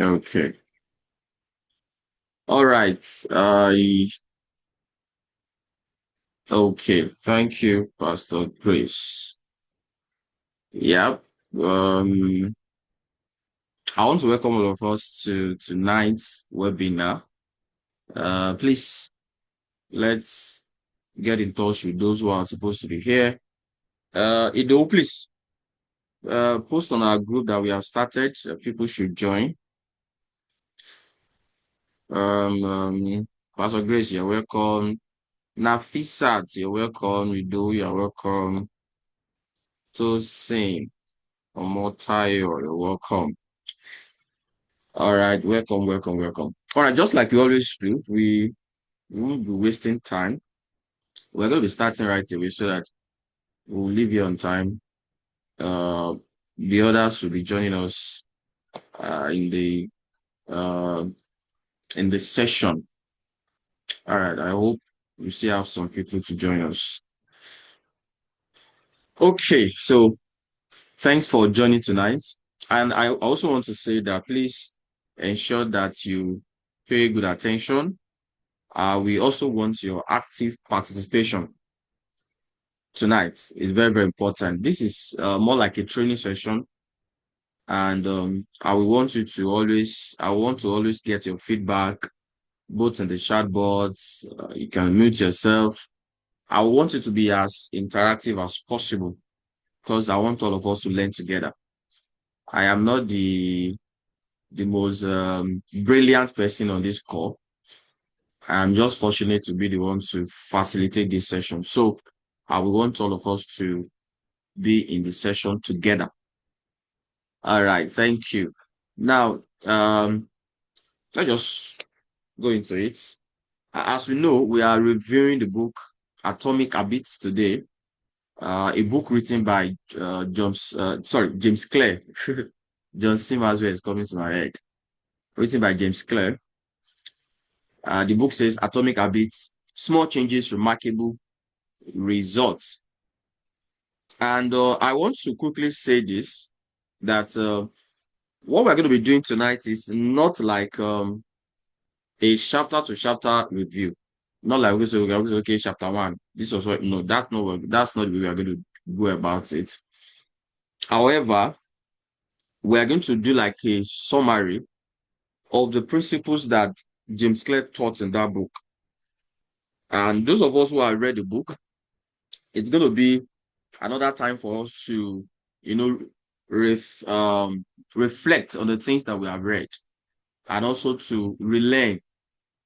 Okay. All right. Okay. Thank you, Pastor Grace. Yep. Um, I want to welcome all of us to tonight's webinar. Please let's get in touch with those who are supposed to be here. Ido, please post on our group that we have started. People should join. Pastor Grace, you're welcome. Nafisat, you're welcome. Ido, you're welcome. Tosin, Omotayo, you're welcome. All right, welcome, welcome, welcome. All right, just like we always do, we won't be wasting time. We're going to be starting right away so that we'll leave you on time. Uh, the others will be joining us in uh, the session. All right, I hope we still have some people to join us. Okay, so thanks for joining tonight. And I also want to say that please ensure that you pay good attention. We also want your active participation tonight. It's very, very important. This is more like a training session. And I want to always get your feedback, both in the chat boards. You can mute yourself. I want it to be as interactive as possible because I want all of us to learn together. I am not the most brilliant person on this call. I'm just fortunate to be the one to facilitate this session. So I will want all of us to be in the session together. All right, thank you. Now, let's just go into it. As we know, we are reviewing the book Atomic Habits today, a book written by James Clear. John Simmers is coming to my head. Written by James Clear. The book says Atomic Habits, Small Changes, Remarkable Results. And I want to quickly say this, that what we're going to be doing tonight is not like a chapter to chapter review. Not like we say, okay, chapter one. This was what, no, that's not the way we are going to go about it. However, we are going to do like a summary of the principles that James Clear taught in that book. And those of us who have read the book, it's going to be another time for us to, you know, reflect on the things that we have read and also to relearn,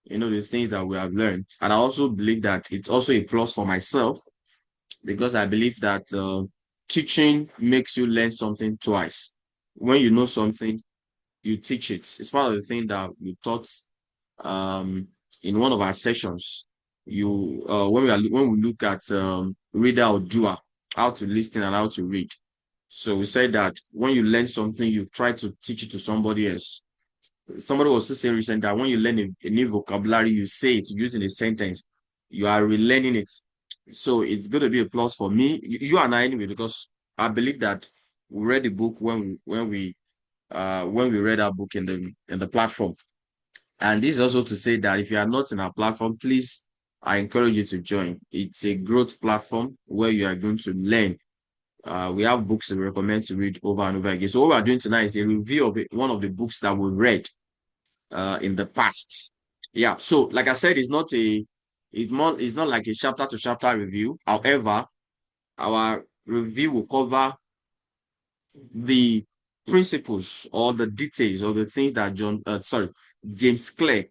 the things that we have learned. And I also believe that it's also a plus for myself because I believe that teaching makes you learn something twice. When you know something, you teach it. It's part of the thing that we taught in one of our sessions. When we look at reader or doer, how to listen and how to read. So we said that when you learn something, you try to teach it to somebody else. Somebody was saying recently that when you learn a new vocabulary, you say it using a sentence, you are relearning it. So it's going to be a plus for me, you and I anyway, because I believe that we read the book when we read our book in the platform. And this is also to say that if you are not in our platform, please, I encourage you to join. It's a growth platform where you are going to learn. We have books that we recommend to read over and over again. So what we're doing tonight is a review of one of the books that we read in the past. Yeah. So like I said, it's not like a chapter to chapter review. However, our review will cover the principles or the details or the things that James Clear.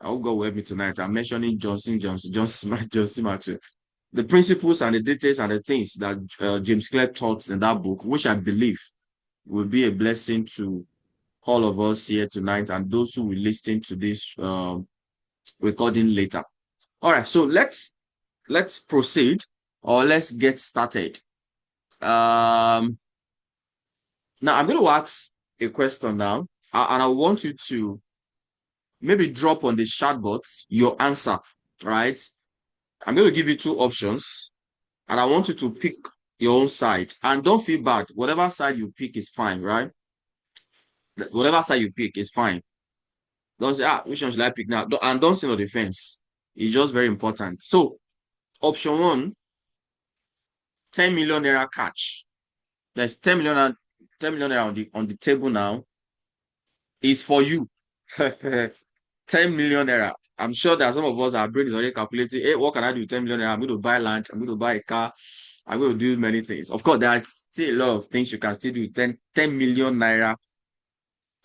I will go with me tonight. I'm mentioning Johnson, Johnson. The principles and the details and the things that James Clear taught in that book, which I believe will be a blessing to all of us here tonight and those who will listen to this recording later. All right, so let's proceed or let's get started. Now I'm going to ask a question now, and I want you to maybe drop on the chat box your answer, right? I'm going to give you two options, and I want you to pick your own side. And don't feel bad. Whatever side you pick is fine, right? Whatever side you pick is fine. Don't say, which one should I pick now? And don't sit on the fence. It's just very important. So, option one, 10 million naira catch. There's 10 million, 10 million naira on the table now. Is for you. 10 million naira. I'm sure that some of us, our brain is already calculating, hey, what can I do with 10 million naira? I'm going to buy land, I'm going to buy a car, I'm going to do many things. Of course, there are still a lot of things you can still do with 10 million naira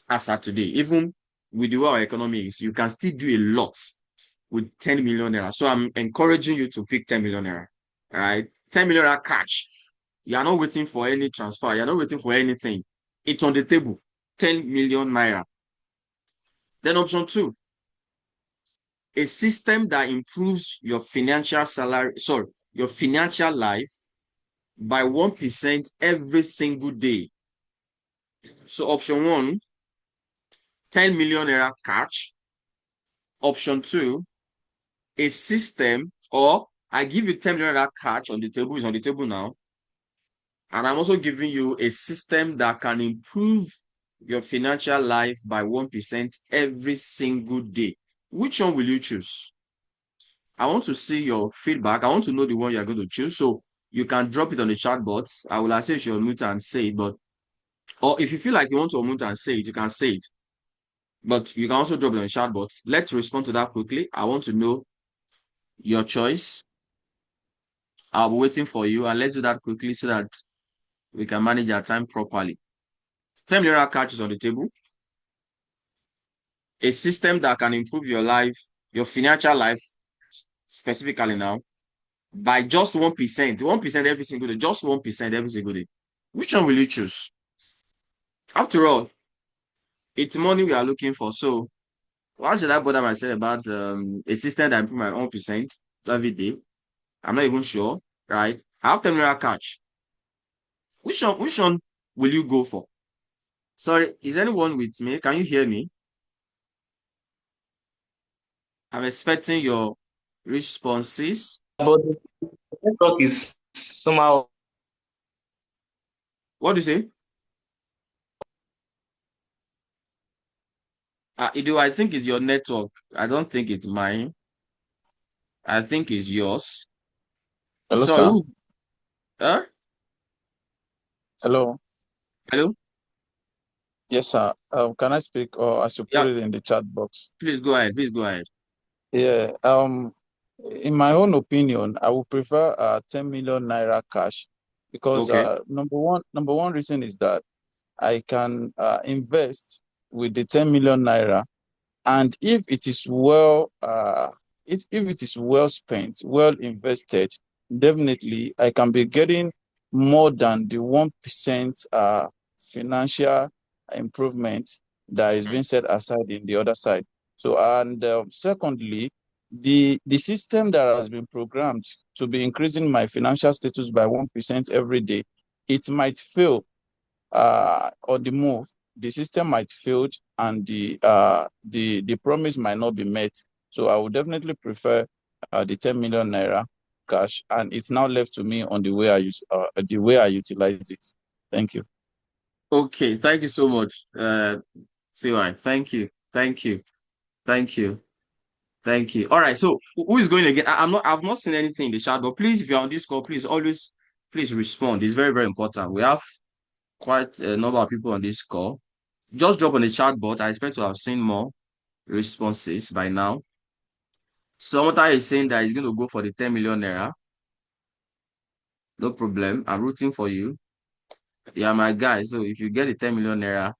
as at today. Even with the way our economy is, you can still do a lot with 10 million naira. So I'm encouraging you to pick 10 million naira. All right. 10 million naira cash. You are not waiting for any transfer. You're not waiting for anything. It's on the table. 10 million naira. Then option two, a system that improves your financial your financial life by 1% every single day. So option one, 10 million naira cash. Option two, a system, or I give you 10 million naira cash on the table, is on the table now. And I'm also giving you a system that can improve your financial life by 1% every single day. Which one will you choose? I want to see your feedback. I want to know the one you're going to choose. So you can drop it on the chat box. I will assist you unmute and say it, but or if you feel like you want to unmute and say it, you can say it. But you can also drop it on the chat box. Let's respond to that quickly. I want to know your choice. I'll be waiting for you, and let's do that quickly so that we can manage our time properly. 10 million catches on the table. A system that can improve your life, your financial life, specifically now, by just 1%. 1% every single day. Just 1% every single day. Which one will you choose? After all, it's money we are looking for. So why should I bother myself about a system that improve my 1% every day? I'm not even sure, right? I have 10 million catch. Which one will you go for? Sorry, is anyone with me? Can you hear me? I'm expecting your responses. But the network is somehow. What do you say? I think it's your network. I don't think it's mine. I think it's yours. Hello, So, sir. huh? Hello. Hello? Yes, sir. Can I speak, or I should Yeah, put it in the chat box? please go ahead. Please go ahead. Yeah. In my own opinion, I would prefer 10 million naira cash because Okay. number one reason is that I can invest with the 10 million naira, and if it is well spent, well invested, definitely I can be getting more than the 1% financial improvement that is being set aside in the other side. So, and secondly, the system that has been programmed to be increasing my financial status by 1% every day, it might fail on the move. The system might fail, and the promise might not be met. So I would definitely prefer the 10 million naira cash, and it's now left to me on the way I utilize it. Thank you. Okay. Thank you so much. CY. Thank you. Thank you. Thank you. Thank you. All right. So who is going again? I've not seen anything in the chat, but please, if you're on this call, please respond. It's very, very important. We have quite a number of people on this call. Just drop on the chat bot. I expect to have seen more responses by now. Somota is saying that he's going to go for the 10 million naira. No problem. I'm rooting for you. Yeah, my guy. So if you get the 10 million naira,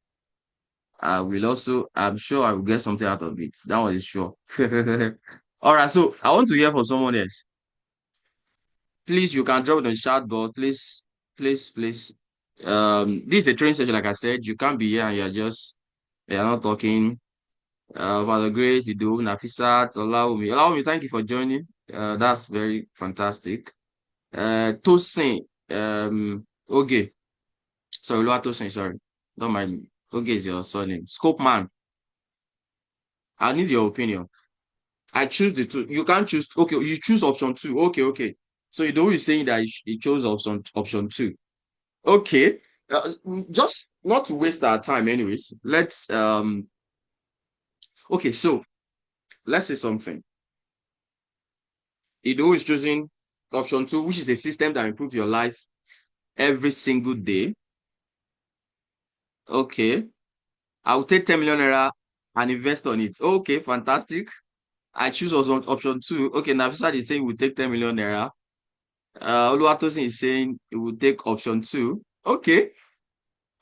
I'm sure I will get something out of it. That one is sure. All right. So I want to hear from someone else. Please, you can drop it on the chat box. Please, please, please. This is a training session, like I said. You can't be here and you're not talking. Father Grace, Ido, Nafisat, Allow me, thank you for joining. That's very fantastic. Tosin, okay. Sorry, Loa Tosin, sorry. Don't mind me. Okay is your surname. Scope man, I need your opinion. I choose the two. You can't choose. Okay, you choose option two. Okay, okay. So you is saying that he chose option two. Okay. Just not to waste our time anyways, let's okay, so let's say something. Ido is choosing option 2, which is a system that improves your life every single day. Okay, I'll take 10 million naira and invest on it. Okay, fantastic. I choose option 2. Okay, Nafisa is saying we'll take 10 million naira. Oluwatosin is saying it will take option 2. Okay,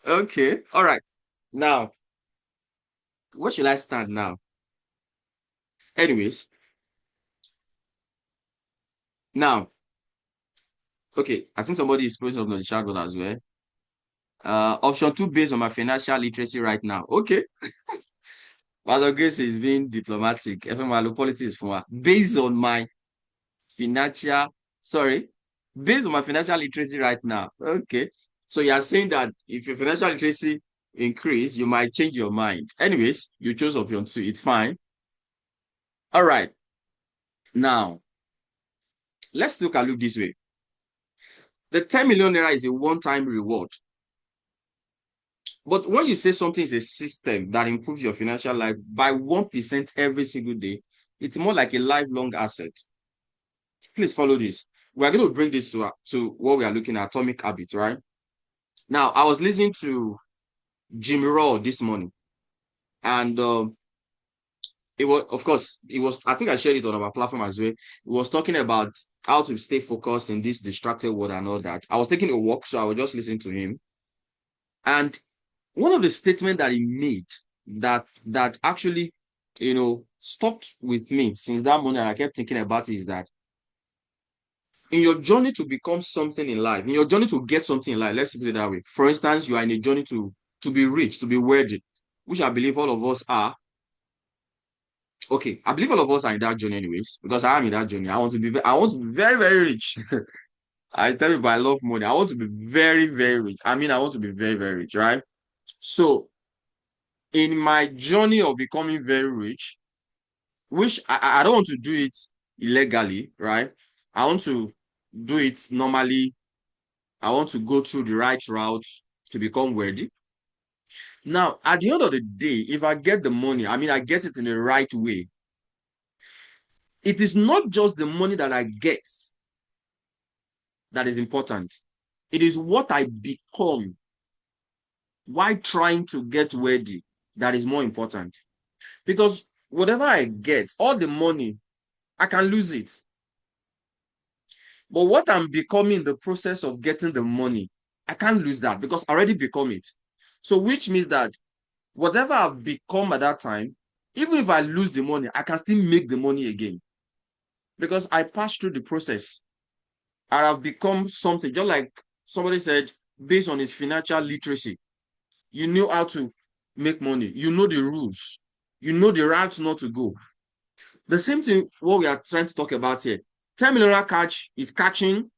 okay, all right. Now, where should I stand now? Anyways, now, okay, I think somebody is posting on the chat board as well. Option 2 based on my financial literacy right now. Okay. Pastor Grace is being diplomatic. FMLO politics for based on my financial, sorry, based on my financial literacy right now. Okay. So you are saying that if your financial literacy increase, you might change your mind. Anyways, you chose option 2. It's fine. All right. Now, let's look at look this way. The 10 million naira is a one-time reward. But when you say something is a system that improves your financial life by 1% every single day, it's more like a lifelong asset. Please follow this. We are going to bring this to what we are looking at, atomic habits, right? Now, I was listening to Jimmy Raw this morning, and it was, of course, I think I shared it on our platform as well. It was talking about how to stay focused in this distracted world and all that. I was taking a walk, so I was just listening to him. And one of the statements that he made that actually, stopped with me since that morning, I kept thinking about it, is that in your journey to become something in life, in your journey to get something in life, let's put it that way. For instance, you are in a journey to be rich, to be wealthy, which I believe all of us are. Okay, I believe all of us are in that journey anyways, because I am in that journey. I want to be very, very rich. I tell you, I love money. I want to be very, very rich. I mean, I want to be very, very rich, right? So in my journey of becoming very rich, which I don't want to do it illegally, right? I want to do it normally. I want to go through the right route to become worthy. Now, at the end of the day, if I get the money, I mean, I get it in the right way. It is not just the money that I get that is important. It is what I become while trying to get worthy that is more important. Because whatever I get, all the money, I can lose it. But what I'm becoming in the process of getting the money, I can't lose that because I already become it. So which means that whatever I've become at that time, even if I lose the money, I can still make the money again. Because I passed through the process. And I've become something, just like somebody said, based on his financial literacy. You know how to make money. You know the rules. You know the route not to go. The same thing what we are trying to talk about here. 10 million catch is catching.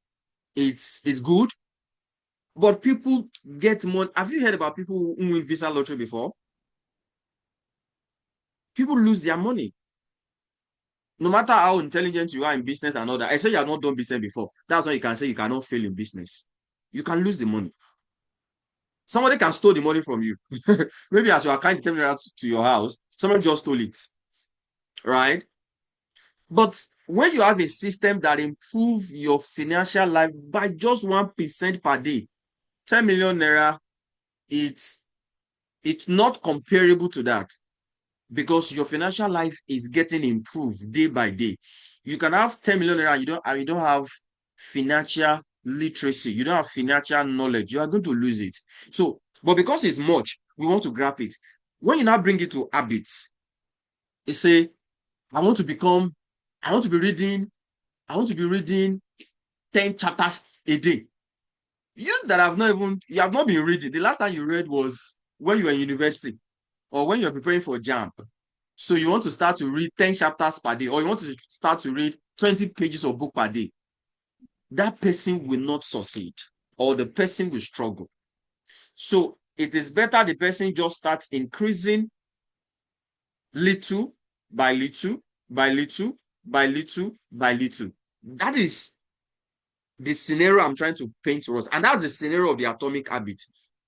It's good. But people get money. Have you heard about people who win Visa lottery before? People lose their money. No matter how intelligent you are in business and all that, I say you have not done business before. That's why you can say you cannot fail in business. You can lose the money. Somebody can steal the money from you. Maybe as you are kind of taking it to your house, somebody just stole it. Right? But when you have a system that improves your financial life by just 1% per day, 10 million naira, it's not comparable to that because your financial life is getting improved day by day. You can have 10 million naira and you don't have financial literacy, you don't have financial knowledge, you are going to lose it. So, but because it's much, we want to grab it. When you now bring it to habits, you say, I want to be reading 10 chapters a day. You have not been reading. The last time you read was when you were in university or when you're preparing for JAMB. So you want to start to read 10 chapters per day, or you want to start to read 20 pages of book per day. That person will not succeed, or the person will struggle. So it is better the person just starts increasing little by little by little by little by little. That is the scenario I'm trying to paint to us. And that's the scenario of the atomic habit.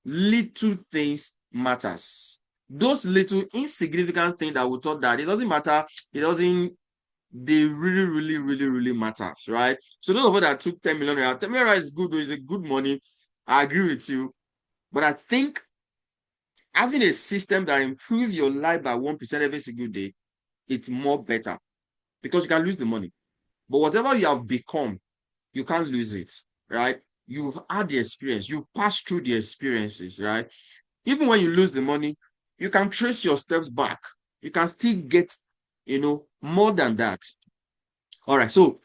little things matters. Those little insignificant things that we thought that it doesn't matter, they really matter, right? So those of us that took 10 million naira, 10 million naira is good, though, it's a good money. I agree with you. But I think having a system that improves your life by 1% every single day, it's more better because you can lose the money. But whatever you have become, you can't lose it, right? You've had the experience, you've passed through the experiences, right? Even when you lose the money, you can trace your steps back. You can still get, more than that. All right, so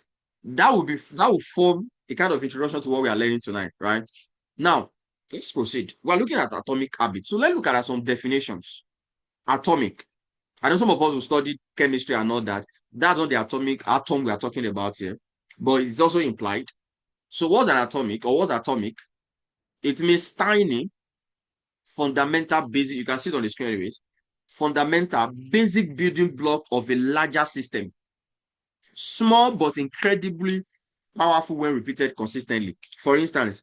that will form a kind of introduction to what we are learning tonight, right? Now, let's proceed. We're looking at atomic habits. So let's look at some definitions. Atomic. I know some of us who studied chemistry and all that. That's not the atomic atom we are talking about here, but it's also implied. So what's an atomic or what's atomic? It means tiny, fundamental, basic. You can see it on the screen anyways. Fundamental, basic building block of a larger system. Small but incredibly powerful when repeated consistently. For instance,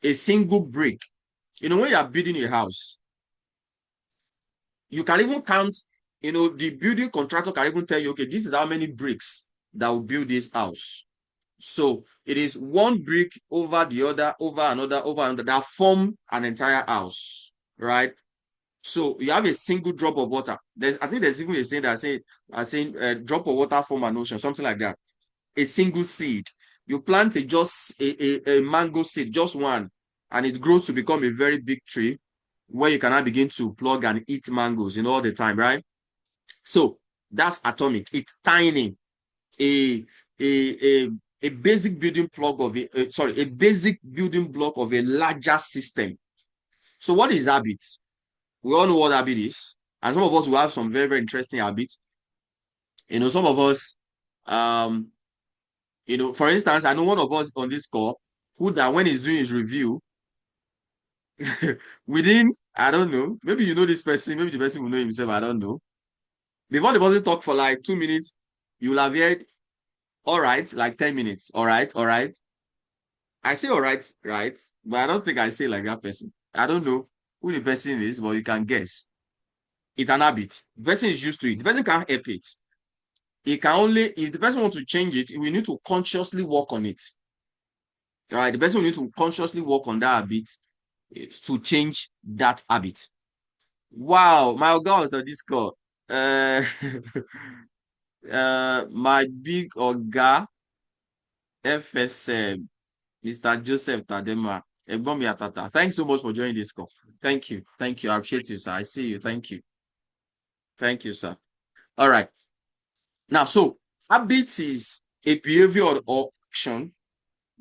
a single brick. When you are building a house, you can even count, the building contractor can even tell you, okay, this is how many bricks that will build this house. So it is one brick over the other, over another that form an entire house, right? So you have a single drop of water. I think there's even a saying that saying drop of water form an ocean, something like that. A single seed. You plant just a mango seed, just one, and it grows to become a very big tree where you can now begin to plug and eat mangoes, all the time, right? So that's atomic. It's tiny. A a a, a basic building block of a basic building block of a larger system. So what is habit? We all know what habit is, and some of us will have some very, very interesting habits. Some of us, for instance, I know one of us on this call who that when he's doing his review, within, I don't know, maybe you know this person, maybe the person will know himself, I don't know. Before the person talk for like 2 minutes, you will have heard, all right, like 10 minutes, all right. I say all right, right, but I don't think I say like that person. I don't know who the person is, but you can guess. It's an habit. The person is used to it. The person can't help it. It can only, if the person wants to change it, we need to consciously work on it. All right, the person will need to consciously work on that habit to change that habit. Wow, my God was on this call. My big Oga FSM, Mr. Joseph Tadema, Egbomi Atata. Thanks so much for joining this call. Thank you. Thank you. I appreciate you, sir. I see you. Thank you. Thank you, sir. All right. Now, so habits is a behavior or action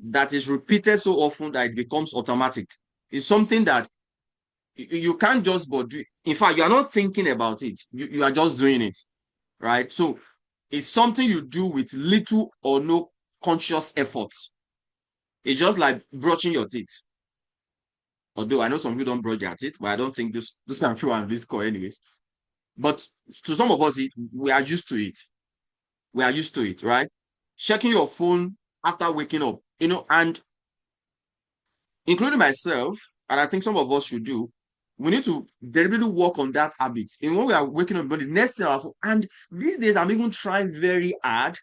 that is repeated so often that it becomes automatic. It's something that you can't just but do. In fact, you are not thinking about it. You are just doing it, right? So it's something you do with little or no conscious effort. It's just like brushing your teeth. Although I know some people don't brush their teeth, but I don't think those kind of people on this call anyways. But to some of us, we are used to it. We are used to it, right? Checking your phone after waking up, and including myself, and I think some of us should do, we need to deliberately work on that habit. And when we are waking up, but the next thing, and these days, I'm even trying very hard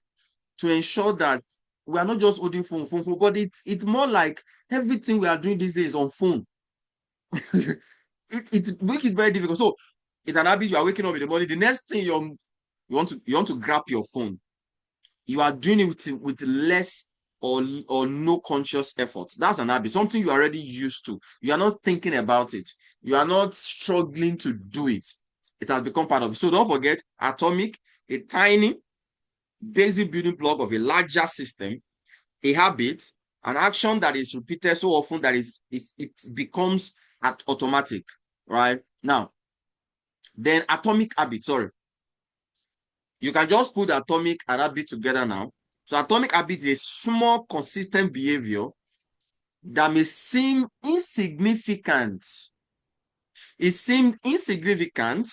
to ensure that we are not just holding phone, but it's more like everything we are doing these days on phone. it makes it very difficult. So it's an habit. You are waking up in the morning. The next thing you want to grab your phone. You are doing it with less or no conscious effort. That's an habit, something you are already used to. You are not thinking about it. You are not struggling to do it. It has become part of it. So don't forget, atomic, a tiny basic building block of a larger system, a habit, an action that is repeated so often that it becomes automatic, right? Now, then atomic habit, sorry. You can just put atomic and habit together now. So atomic habit is a small, consistent behavior that may seem insignificant. It seems insignificant,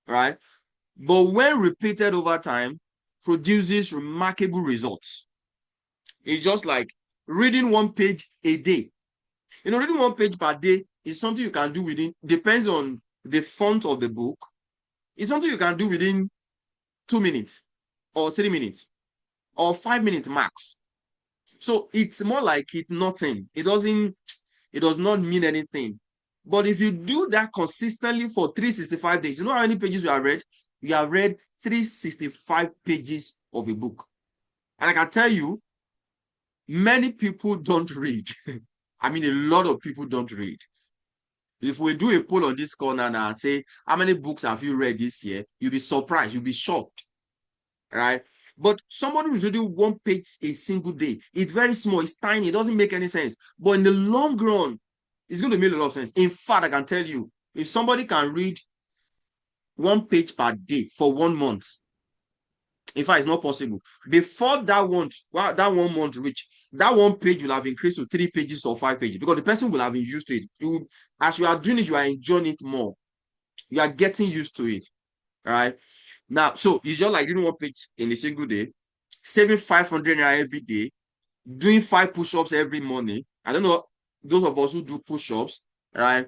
right? But when repeated over time, produces remarkable results. It's just like reading one page a day. Reading one page per day It's something you can do within, depends on the font of the book. It's something you can do within 2 minutes or 3 minutes or 5 minutes max. So it's more like it's nothing. It does not mean anything. But if you do that consistently for 365 days, you know how many pages you have read? You have read 365 pages of a book. And I can tell you, many people don't read. I mean, a lot of people don't read. If we do a poll on this corner now and say, how many books have you read this year? You'll be surprised. You'll be shocked. Right? But somebody who's reading 1 page a single day, it's very small, it's tiny, it doesn't make any sense. But in the long run, it's going to make a lot of sense. In fact, I can tell you, if somebody can read 1 page per day for 1 month, in fact, it's not possible. Before that 1 month reach, that 1 page will have increased to 3 pages or 5 pages because the person will have been used to it. As you are doing it, you are enjoying it more. You are getting used to it. Right? Now, so it's just like reading 1 page in a single day, saving 500 naira every day, doing 5 push-ups every morning. I don't know, those of us who do push-ups, right?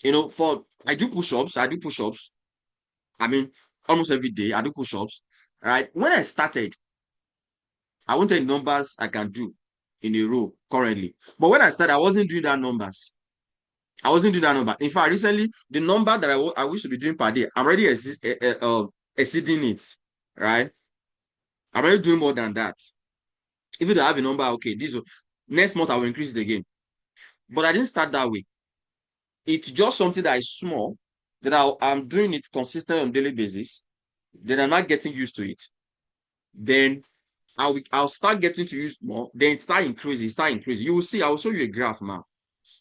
You know, I do push-ups. I mean, almost every day I do push-ups, right? When I started, I wanted numbers I can do in a row currently. But when I started, I wasn't doing that numbers. I wasn't doing that number. In fact, recently, the number that I wish to be doing per day, I'm already exceeding it, right? I'm already doing more than that. Even though I have a number, okay, next month I will increase it again. But I didn't start that way. It's just something that is small, that I'm doing it consistently on a daily basis, then I'm not getting used to it. Then I'll start getting to use more, then start increasing. You will see, I will show you a graph now.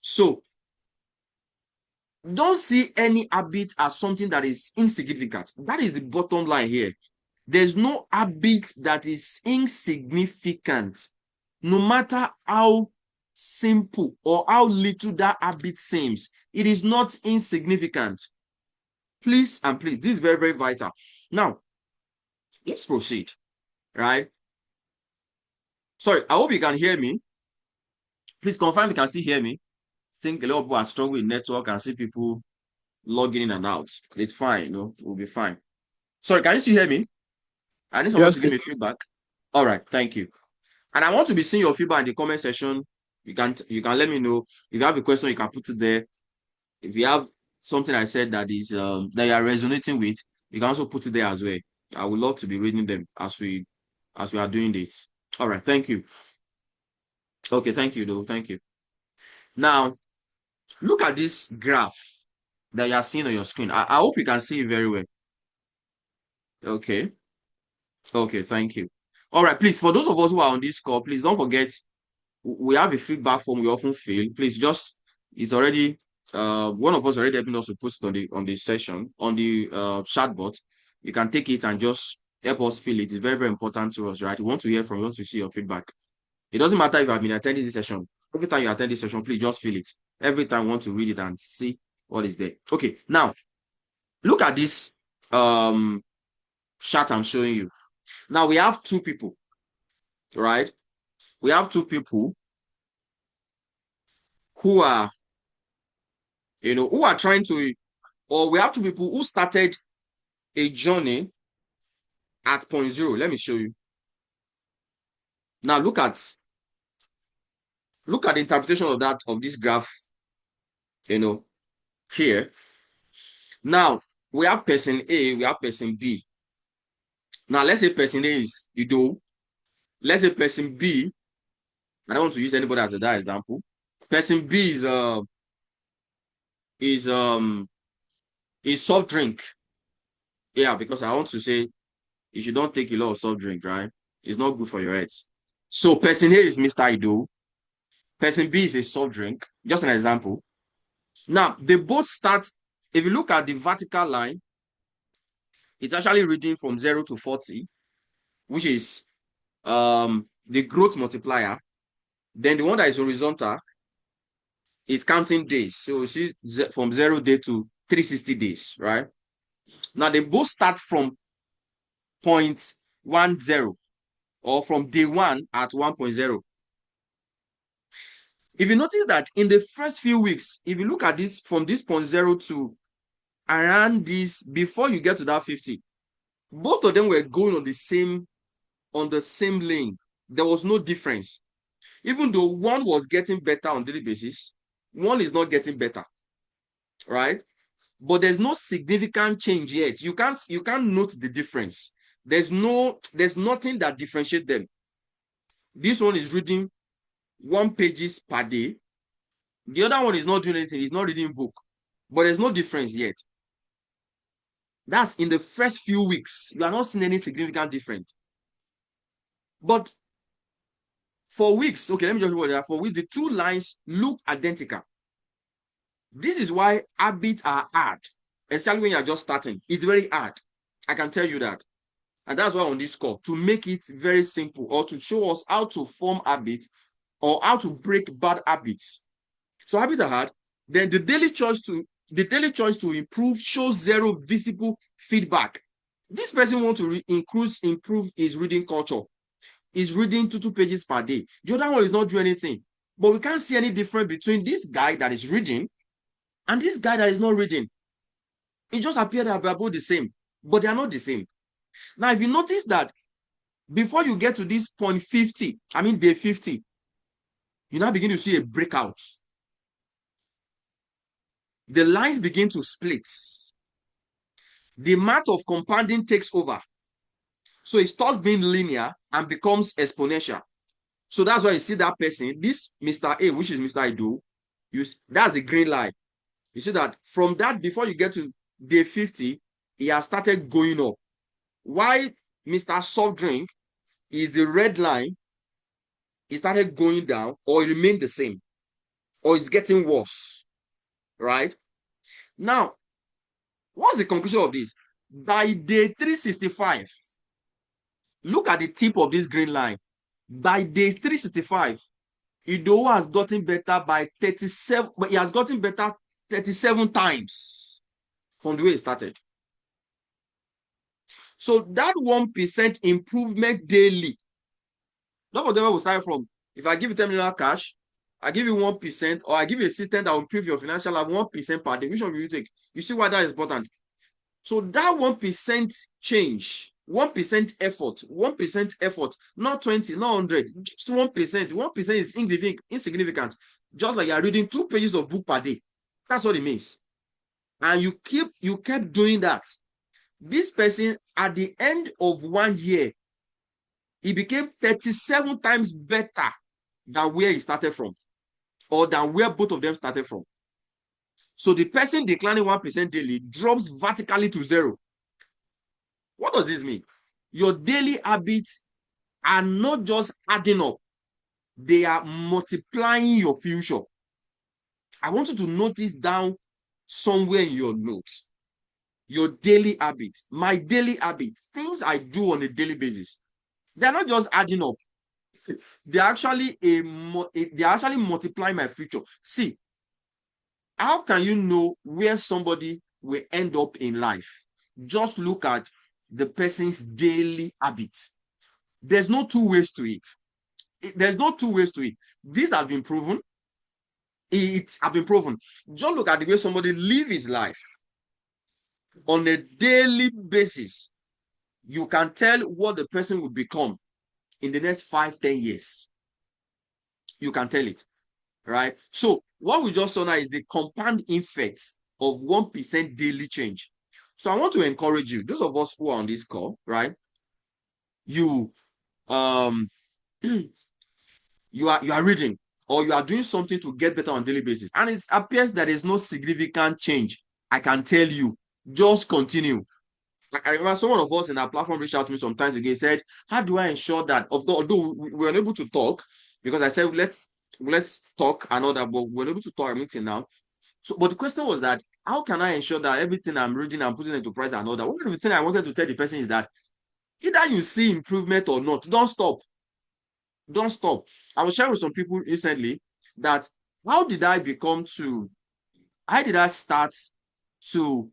So don't see any habit as something that is insignificant. That is the bottom line here. There's no habit that is insignificant, no matter how simple or how little that habit seems. It is not insignificant. Please and please, this is very, very vital. Now, let's proceed, right? Sorry, I hope you can hear me. Please confirm you can still hear me. I think a lot of people are struggling with network and see people logging in and out. It's fine, we'll be fine. Sorry, can you still hear me? I need someone to give me feedback. All right, thank you. And I want to be seeing your feedback in the comment section. You can let me know. If you have a question, you can put it there. If you have something I said that is that you are resonating with, you can also put it there as well. I would love to be reading them as we are doing this. All right, thank you. Okay, thank you, though. Thank you. Now, look at this graph that you are seeing on your screen. I hope you can see it very well. Okay. Okay, thank you. All right, please, for those of us who are on this call, please don't forget, we have a feedback form we often fill. Please it's already, one of us already helping us to post it on the session, on the chat bot. You can take it and just help us fill it. It's very, very important to us, right? We want to hear from you, we want to see your feedback. It doesn't matter if I've been attending this session. Every time you attend this session, please just fill it. Every time we want to read it and see what is there. Okay, now, look at this chart I'm showing you. Now, we have 2 people, right? We have 2 people who are, who are trying to, or we have 2 people who started a journey at point 0. Let me show you. Now, look at the interpretation of this graph, here. Now, we have person A, we have person B. Now, let's say person A is Ido. Let's say person B, I don't want to use anybody as that example. Person B is soft drink. Yeah, because I want to say if you don't take a lot of soft drink, right? It's not good for your health. So person A is Mr. Ido. Person B is a soft drink. Just an example. Now, they both start, if you look at the vertical line, it's actually reading from 0 to 40, which is the growth multiplier. Then the one that is horizontal is counting days. So you see from 0 day to 360 days, right? Now they both start from 0.10 or from day 1 at 1.0. If you notice that in the first few weeks, if you look at this from this point 0 to around this, before you get to that 50, both of them were going on the same lane. There was no difference. Even though one was getting better on daily basis, one is not getting better, right? But there's no significant change yet. You can't note the difference. There's nothing that differentiates them. This one is reading 1 pages per day. The other one is not doing anything. He's not reading book. But there's no difference yet. That's in the first few weeks. You are not seeing any significant difference. But for weeks, okay, let me just go there. For weeks, the two lines look identical. This is why habits are hard, especially when you are just starting. It's very hard. I can tell you that. And that's why on this call, to make it very simple, or to show us how to form habits or how to break bad habits. So habits are hard. Then the daily choice to improve shows zero visible feedback. This person wants to improve his reading culture. He's reading 2 pages per day. The other one is not doing anything. But we can't see any difference between this guy that is reading and this guy that is not reading. It just appeared that they're both the same, but they are not the same. Now, if you notice that before you get to this point 50, day 50, you now begin to see a breakout. The lines begin to split. The math of compounding takes over. So it starts being linear and becomes exponential. So that's why you see that person, this Mr. A, which is Mr. Ido, that's a green line. You see that from that, before you get to day 50, he has started going up. Why Mr. Soft Drink is the red line, he started going down, or it remained the same, or it's getting worse, right? Now, what's the conclusion of this? By day 365, look at the tip of this green line. By day 365, Ido has gotten better by 37, but he has gotten better 37 times from the way it started. So that 1% improvement daily, not whatever we start from. If I give you $10 million cash, I give you 1%, or I give you a system that will improve your financial life 1% per day. Which one will you take? You see why that is important. So that 1% change, 1% effort, not 20, not 100, just 1%. 1% is insignificant. Just like you are reading 2 pages of book per day. That's what it means. And you kept doing that. This person, at the end of 1 year, he became 37 times better than where he started from, or than where both of them started from. So the person declining 1% daily drops vertically to 0. What does this mean? Your daily habits are not just adding up, they are multiplying your future. I want you to notice down somewhere in your notes, your daily habits, my daily habit, things I do on a daily basis. They're not just adding up. They're actually multiplying my future. See, how can you know where somebody will end up in life? Just look at the person's daily habits. There's no two ways to it. There's no two ways to it. These have been proven. It have been proven. Just look at the way somebody lives his life on a daily basis. You can tell what the person will become in the next 5-10 years. You can tell it, right? So what we just saw now is the compound effect of 1% daily change. So I want to encourage you, those of us who are on this call, right? You are reading, or you are doing something to get better on a daily basis, and it appears that there's no significant change. I can tell you, just continue. I remember someone of us in our platform reached out to me sometimes ago, said, how do I ensure that, although we were unable to talk, because I said, let's talk and all that, but we're able to talk at a meeting now. So, but the question was that, how can I ensure that everything I'm reading, I'm putting into practice and all that? One of the things I wanted to tell the person is that, either you see improvement or not, don't stop. Don't stop. I was sharing with some people recently that, how did I start to,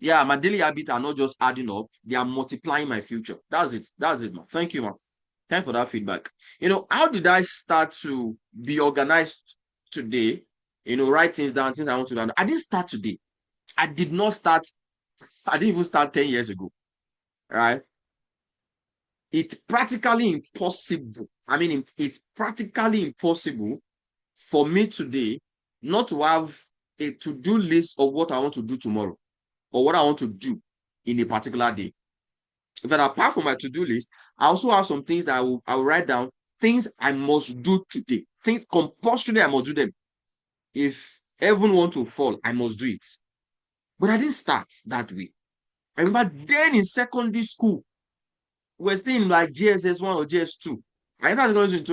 my daily habits are not just adding up, they are multiplying my future. That's it, man. Thank you, man. Thanks for that feedback. How did I start to be organized today, write things down, things I want to learn. I didn't start today. I did not start. I didn't even start 10 years ago, right? It's practically impossible. I mean, it's practically impossible for me today not to have a to-do list of what I want to do tomorrow or what I want to do in a particular day. In fact, apart from my to-do list, I also have some things that I will write down, things I must do today, things compulsorily I must do them. If heaven want to fall, I must do it. But I didn't start that way. I remember then in secondary school, we're still in like GSS1 or GS2. I entered secondary school in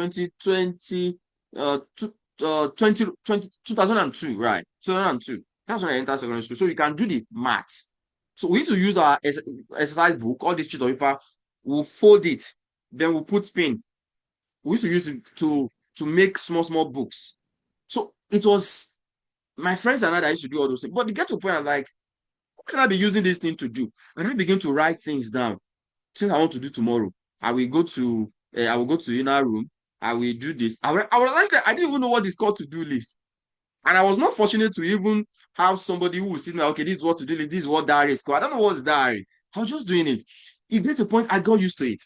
2020, 2002, right? 2002. That's when I entered secondary school. So you can do the math. So we need to use our exercise book, all this sheet of paper, we'll fold it, then we'll put pin. We used to use it to make small books. So it was my friends and I used to do all those things. But to get to a point, I'm like, what can I be using this thing to do? And I begin to write things down, things I want to do tomorrow. I will go to the inner room. I will do this. I didn't even know what it's called to-do list. And I was not fortunate to even have somebody who would say, okay, this is what to do, this is what diary is called. I don't know what's diary. I was just doing it. It gets to a point I got used to it.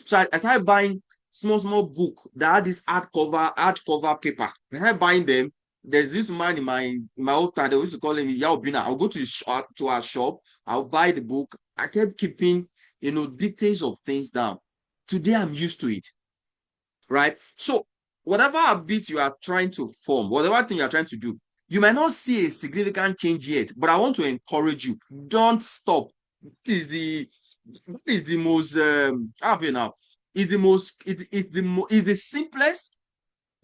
So I started buying small book that had this hardcover paper. I started buying them. There's this man in my old time, they used to call him Yaobina. I'll go to our shop, I'll buy the book. I kept keeping, details of things down. Today I'm used to it, right? So whatever habit you are trying to form, whatever thing you are trying to do, you might not see a significant change yet, but I want to encourage you. Don't stop. This is the most is the simplest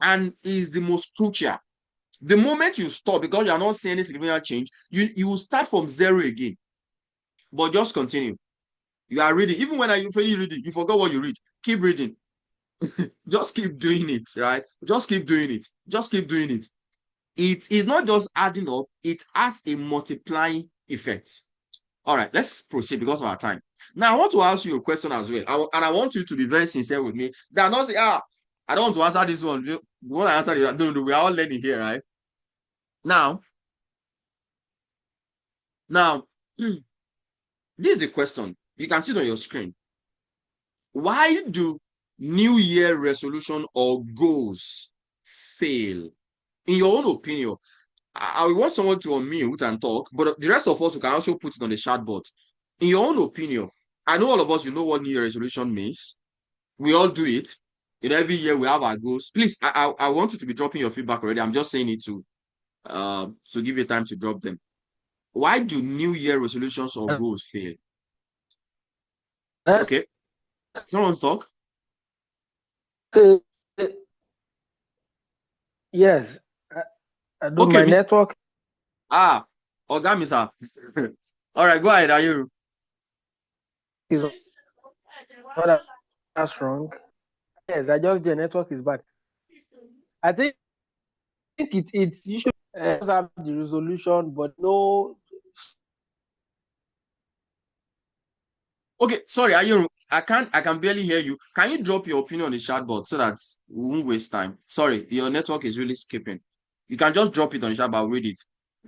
and is the most crucial. The moment you stop because you are not seeing any significant change, you will start from zero again. But just continue. You are reading. Even when you finish reading, you forgot what you read. Keep reading. Just keep doing it, right? Just keep doing it. Just keep doing it. It is not just adding up, it has a multiplying effect. All right, let's proceed because of our time. Now, I want to ask you a question as well. And I want you to be very sincere with me. That not say, I don't want to answer this one. You want to answer it? No, we are all learning here, right? Now, this is the question. You can see it on your screen. Why do New Year resolution or goals fail? In your own opinion, I want someone to unmute and talk, but the rest of us, we can also put it on the chat board. In your own opinion, I know all of us, you know what New Year resolution means. We all do it. Every year we have our goals. Please, I want you to be dropping your feedback already. I'm just saying it to give you time to drop them. Why do New Year resolutions or goals fail? Okay. Someone talk. Yes. Do Okay. my network Ogami sir. All right, go ahead. Are you? is not that strong. Yes, the network is bad. I think it's you should have the resolution, but no. Okay, sorry, are you? I can barely hear you. Can you drop your opinion on the chat board so that we won't waste time? Sorry, your network is really skipping. You can just drop it on the chat, but I'll read it.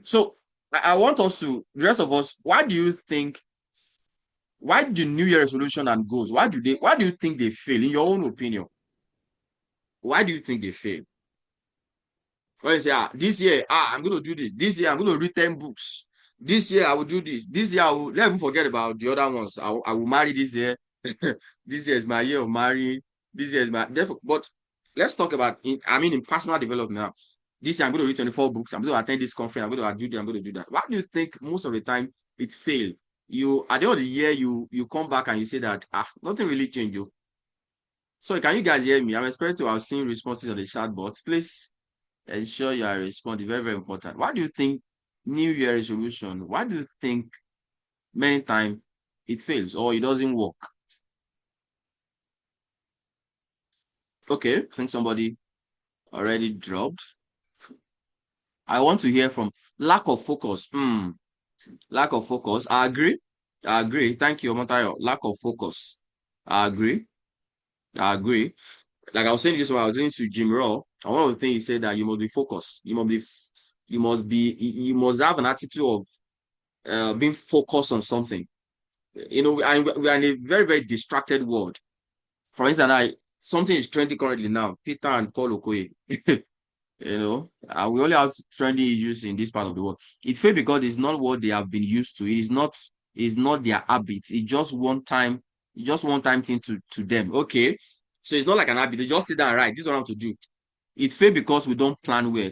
So I want us to, the rest of us, why do New Year resolution and goals, why do you think they fail in your own opinion? Why do you think they fail? When you say, this year, I'm going to do this. This year, I'm going to read 10 books. This year, I will do this. This year, let's even forget about the other ones. I will marry this year. This year is my year of marrying. This year is but let's talk about, in personal development now. This year, I'm going to read 24 books. I'm going to attend this conference. I'm going to do this. I'm going to do that. Why do you think most of the time it fails? At the end of the year, you come back and you say that, nothing really changed. So can you guys hear me? I'm expecting to have seen responses on the chat box. Please ensure you are responding. Very, very important. Why do you think New Year resolution, why do you think many times it fails or it doesn't work? Okay, I think somebody already dropped. I want to hear from lack of focus. Lack of focus. I agree. Thank you, Omotayo. Lack of focus. I agree. Like I was saying this when I was listening to Jim Rowe And one of the things he said that you must be focused. You must have an attitude of being focused on something. You know, and we are in a very, very distracted world. For instance, something is trending currently now. Peter and Paul Okoye. You know, we only have trendy issues in this part of the world. It failed because it's not what they have been used to. It's not their habits. It's just one time thing to them. Okay. So it's not like an habit. They just sit down and write. This is what I have to do. It failed because we don't plan well.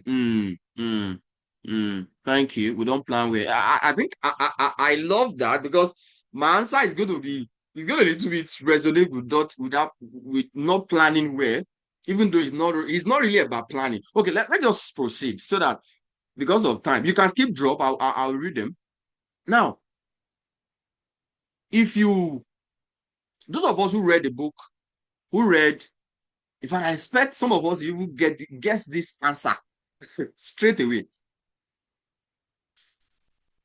Thank you. We don't plan well. I think I love that, because my answer is going to a little bit resonate with not planning well, even though it's not really about planning. Okay, let's just proceed so that, because of time, you can skip drop. I'll read them now. Those of us who read the book, in fact, I expect some of us even guess this answer straight away,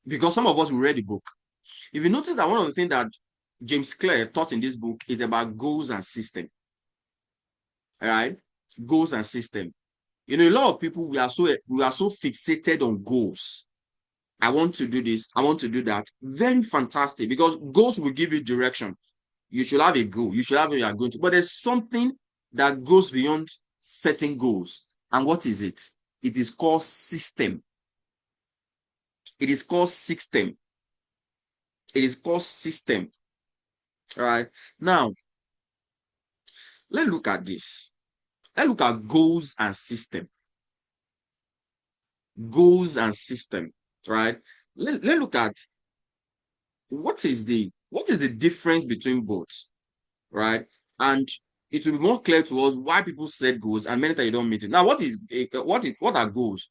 because some of us will read the book. If you notice that one of the things that James Clear taught in this book is about goals and system. All right, goals and system. You know, a lot of people, we are so fixated on goals. I want to do this. I want to do that. Very fantastic, because goals will give you direction. You should have a goal. You should have where you are going to. But there's something that goes beyond setting goals. And what is it? It is called system. It is called system. It is called system. All right. Now, let's look at this. Let's look at goals and system. Goals and system. Right. Let's look at what is the difference between both. Right. And it will be more clear to us why people set goals and many times you don't meet it. Now, what are goals?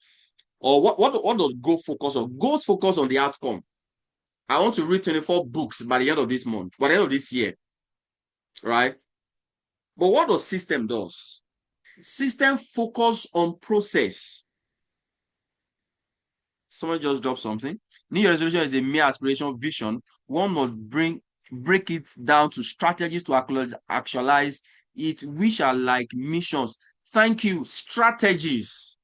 Or what does goal focus on? Goals focus on the outcome. I want to read 24 books by the end of this month, by the end of this year. Right? But what does system does? System focus on process. Someone just dropped something. New Year resolution is a mere aspiration vision. One must break it down to strategies to actualize it, which are like missions. Thank you. Strategies.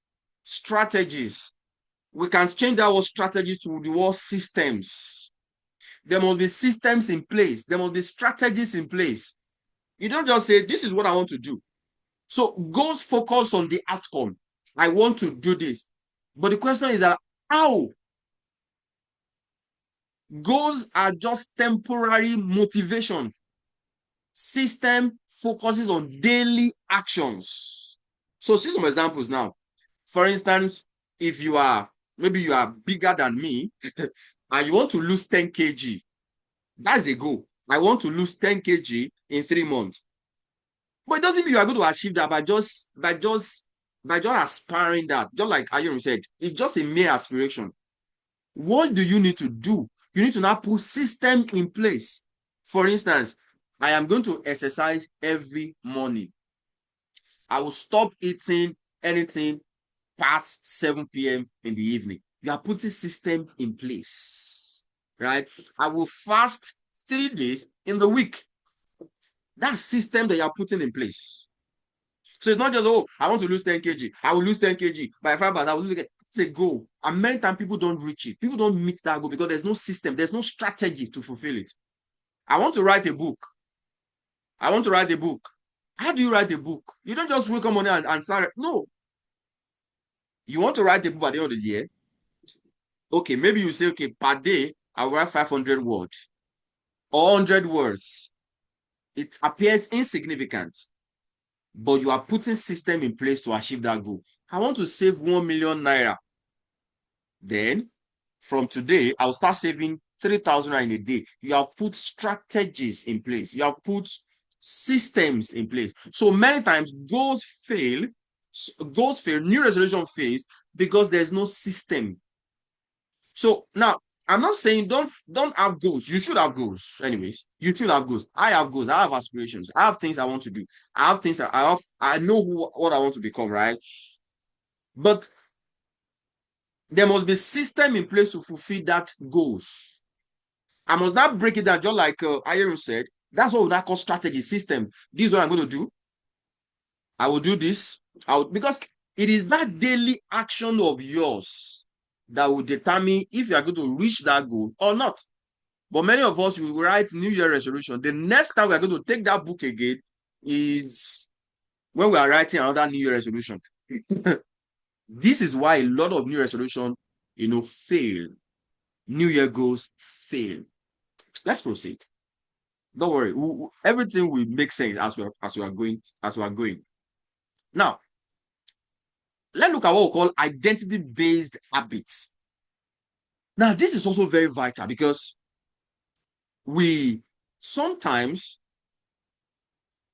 Strategies. We can change that word strategies to the word systems. There must be systems in place. There must be strategies in place. You don't just say, this is what I want to do. So goals focus on the outcome. I want to do this. But the question is that how? Goals are just temporary motivation. System focuses on daily actions. So see some examples now. For instance, if maybe you are bigger than me and you want to lose 10 kg, that's a goal. I want to lose 10 kg in 3 months. But it doesn't mean you are going to achieve that by just aspiring that. Just like Ayun said, it's just a mere aspiration. What do you need to do? You need to now put system in place. For instance, I am going to exercise every morning. I will stop eating anything past 7 p.m. in the evening. You are putting system in place, right? I will fast 3 days in the week. That system that you are putting in place. So it's not just, oh, I want to lose 10 kg. I will lose 10 kg. By 5 hours, I will lose it. It's a goal. And many times people don't reach it. People don't meet that goal because there's no system. There's no strategy to fulfill it. I want to write a book. I want to write a book. How do you write a book? You don't just wake up on it and start. No. You want to write a book by the end of the year. Okay, maybe you say, okay, per day, I will write 500 words or 100 words. It appears insignificant, but you are putting system in place to achieve that goal. I want to save 1 million naira. Then, from today, I'll start saving 3,000 naira in a day. You have put strategies in place. You have put systems in place. So many times, goals fail. New resolution fails because there's no system. So now, I'm not saying don't have goals. You should have goals. Anyways, you should have goals. I have goals. I have aspirations. I have things I want to do. I have things I know what I want to become, right? But there must be system in place to fulfill that goals. I must not break it down, just like Aaron said. That's what we call strategy system. This is what I'm going to do. I will do this. Because It is that daily action of yours that will determine if you are going to reach that goal or not. But many of us will write New Year resolution. The next time we are going to take that book again is when we are writing another New Year resolution. This is why a lot of New Year resolution, fail. New Year goals fail. Let's proceed. Don't worry. Everything will make sense as we are going. Now, let's look at what we call identity-based habits. Now, this is also very vital because sometimes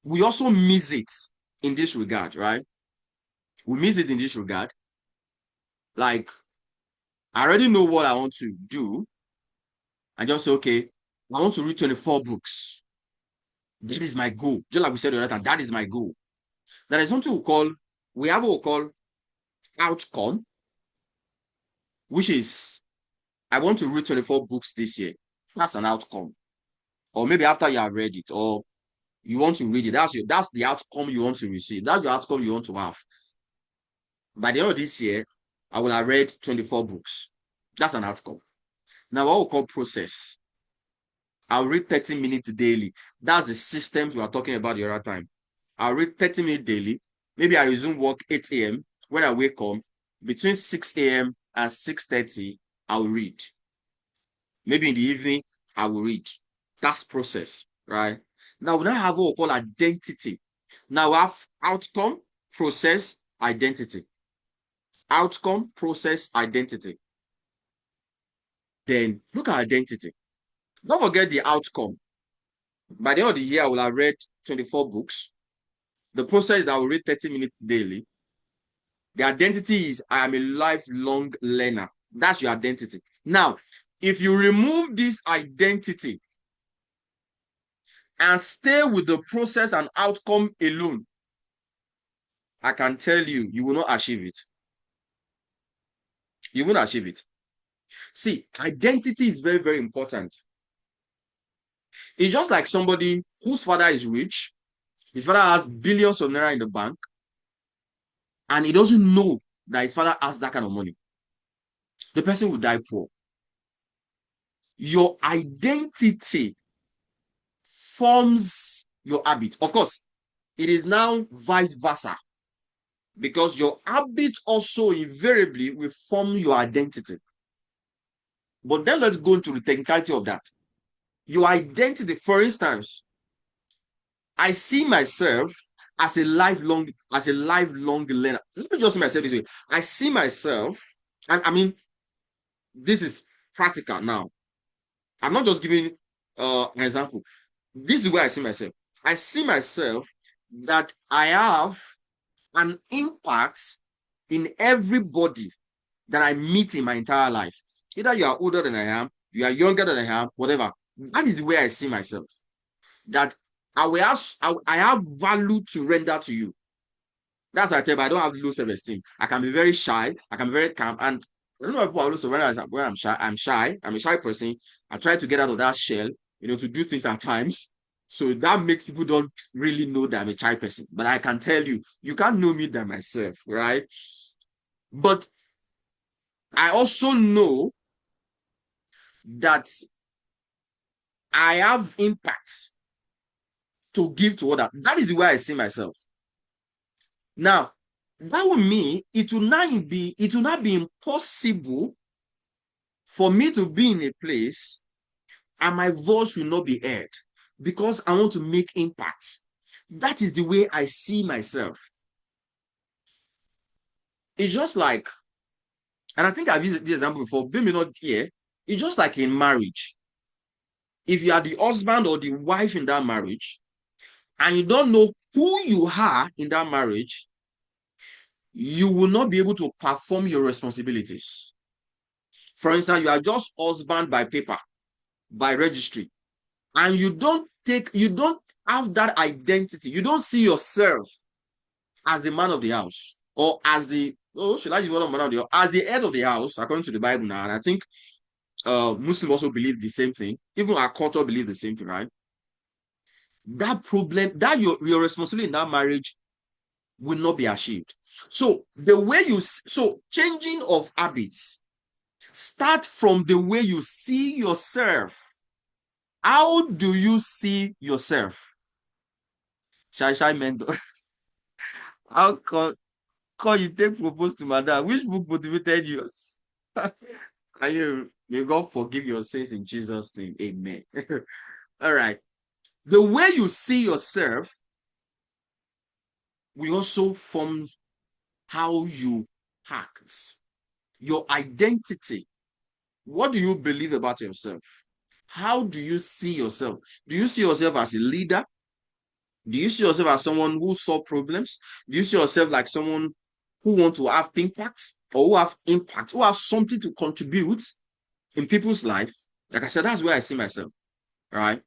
we also miss it in this regard, right? We miss it in this regard. Like, I already know what I want to do. I just say, okay, I want to read 24 books. That is my goal. Just like we said the other time, that is my goal. There is something we have what we call outcome, which is, I want to read 24 books this year. That's an outcome. Or maybe after you have read it, or you want to read it. That's the outcome you want to receive. That's the outcome you want to have. By the end of this year, I will have read 24 books. That's an outcome. Now, what we call process. I'll read 30 minutes daily. That's the systems we are talking about the other time. I'll read 30 minutes daily. Maybe I resume work 8 a.m. When I wake up, between 6 a.m. and 6:30, I'll read. Maybe in the evening, I will read. That's process, right? Now, we now have what we call identity. Now, we have outcome, process, identity. Outcome, process, identity. Then, look at identity. Don't forget the outcome. By the end of the year, I will have read 24 books. The process is that I will read 30 minutes daily. The identity is I am a lifelong learner. That's your identity. Now, if you remove this identity and stay with the process and outcome alone, I can tell you, you will not achieve it. You won't achieve it. See, identity is very, very important. It's just like somebody whose father is rich. His father has billions of naira in the bank, and he doesn't know that his father has that kind of money. The person will die poor. Your identity forms your habit. Of course, it is now vice versa, because your habit also invariably will form your identity. But then let's go into the technicality of that. Your identity, for instance, I see myself as a lifelong learner. Let me just see myself this way. I see myself, and I mean, this is practical now. I'm not just giving an example. This is where I see myself. I see myself that I have an impact in everybody that I meet in my entire life. Either you are older than I am, you are younger than I am, whatever. That is where I see myself. That I have value to render to you. That's why I tell you, I don't have low self-esteem. I can be very shy. I can be very calm. And I don't know people are also when I'm shy. I'm shy. I'm a shy person. I try to get out of that shell, to do things at times. So that makes people don't really know that I'm a shy person. But I can tell you, you can't know me than myself, right? But I also know that I have impact to give to others. That is the way I see myself. Now, that would mean it will not be impossible for me to be in a place and my voice will not be heard because I want to make impact. That is the way I see myself. It's just like, and I think I've used this example before, but maybe not here. It's just like in marriage. If you are the husband or the wife in that marriage, and you don't know who you are in that marriage, you will not be able to perform your responsibilities. For instance, you are just husband by paper, by registry, and you don't have that identity. You don't see yourself as the man of the house or as the, should I use one of man of the house? As the head of the house, according to the Bible now. And I think Muslims also believe the same thing. Even our culture believe the same thing, right? That problem, that your responsibility in that marriage will not be achieved. So the way changing of habits start from the way you see yourself. How do you see yourself? Shai mentor. How come you take propose to madam? Which book motivated you? May God forgive your sins in Jesus' name. Amen. All right. The way you see yourself will also form how you act. Your identity. What do you believe about yourself? How do you see yourself? Do you see yourself as a leader? Do you see yourself as someone who solves problems? Do you see yourself like someone who wants to have impact, or who have impact, who have something to contribute in people's life? Like I said, that's where I see myself. All right.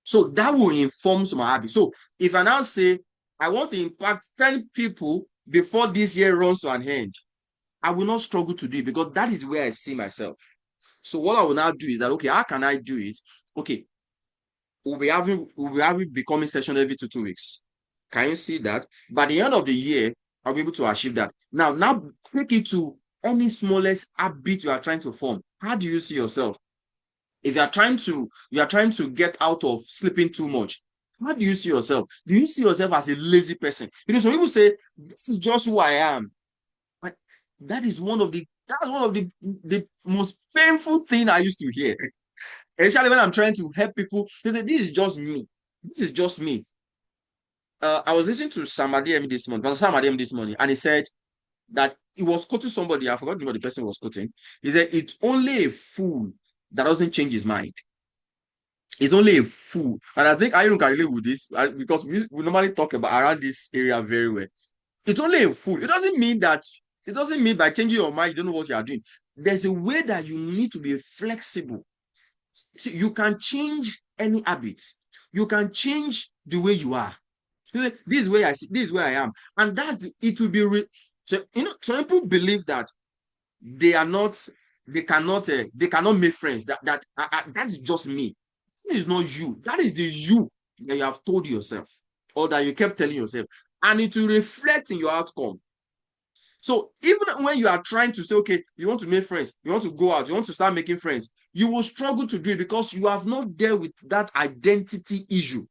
So that will inform my habits. So if I now say I want to impact 10 people before this year runs to an end, I will not struggle to do it, because that is where I see myself. So what I will now do is that, okay, how can I do it? Okay, we'll be having becoming session every 2 weeks. Can you see that? By the end of the year, I'll be able to achieve that. Now take it to any smallest habit you are trying to form. How do you see yourself? If you are trying to get out of sleeping too much, how do you see yourself? Do you see yourself as a lazy person? Some people say, this is just who I am. But that is one of the most painful thing I used to hear. Especially when I'm trying to help people. This is just me. This is just me. I was listening to Sam Adeyemi this morning, and he said that he was quoting somebody. I forgot what the person was quoting. He said, it's only a fool that doesn't change his mind. It's only a fool. And I think I don't relate with this, because we normally talk about around this area very well. It's only a fool. It doesn't mean by changing your mind, you don't know what you are doing. There's a way that you need to be flexible. See, you can change any habits. You can change the way you are. This is where I am. And it will be so some people believe that they cannot make friends. That is just me. This is not you. That is the you that you have told yourself, or that you kept telling yourself, and it will reflect in your outcome. So even when you are trying to say, okay, you want to make friends, you want to go out, you want to start making friends, you will struggle to do it, because you have not dealt with that identity issue.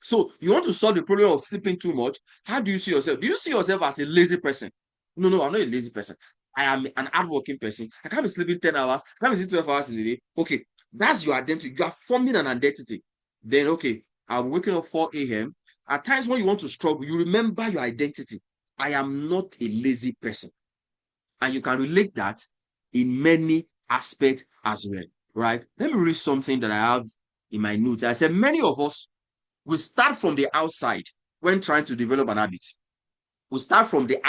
So you want to solve the problem of sleeping too much. How do you see yourself? Do you see yourself as a lazy person? No, I'm not a lazy person. I am an hardworking person. I can't be sleeping 10 hours. I can't be sleeping 12 hours in a day. Okay, that's your identity. You are forming an identity. Then, okay, I'm waking up 4 a.m. At times when you want to struggle, you remember your identity. I am not a lazy person. And you can relate that in many aspects as well, right? Let me read something that I have in my notes. I said, many of us, we start from the outside when trying to develop an habit. We start from the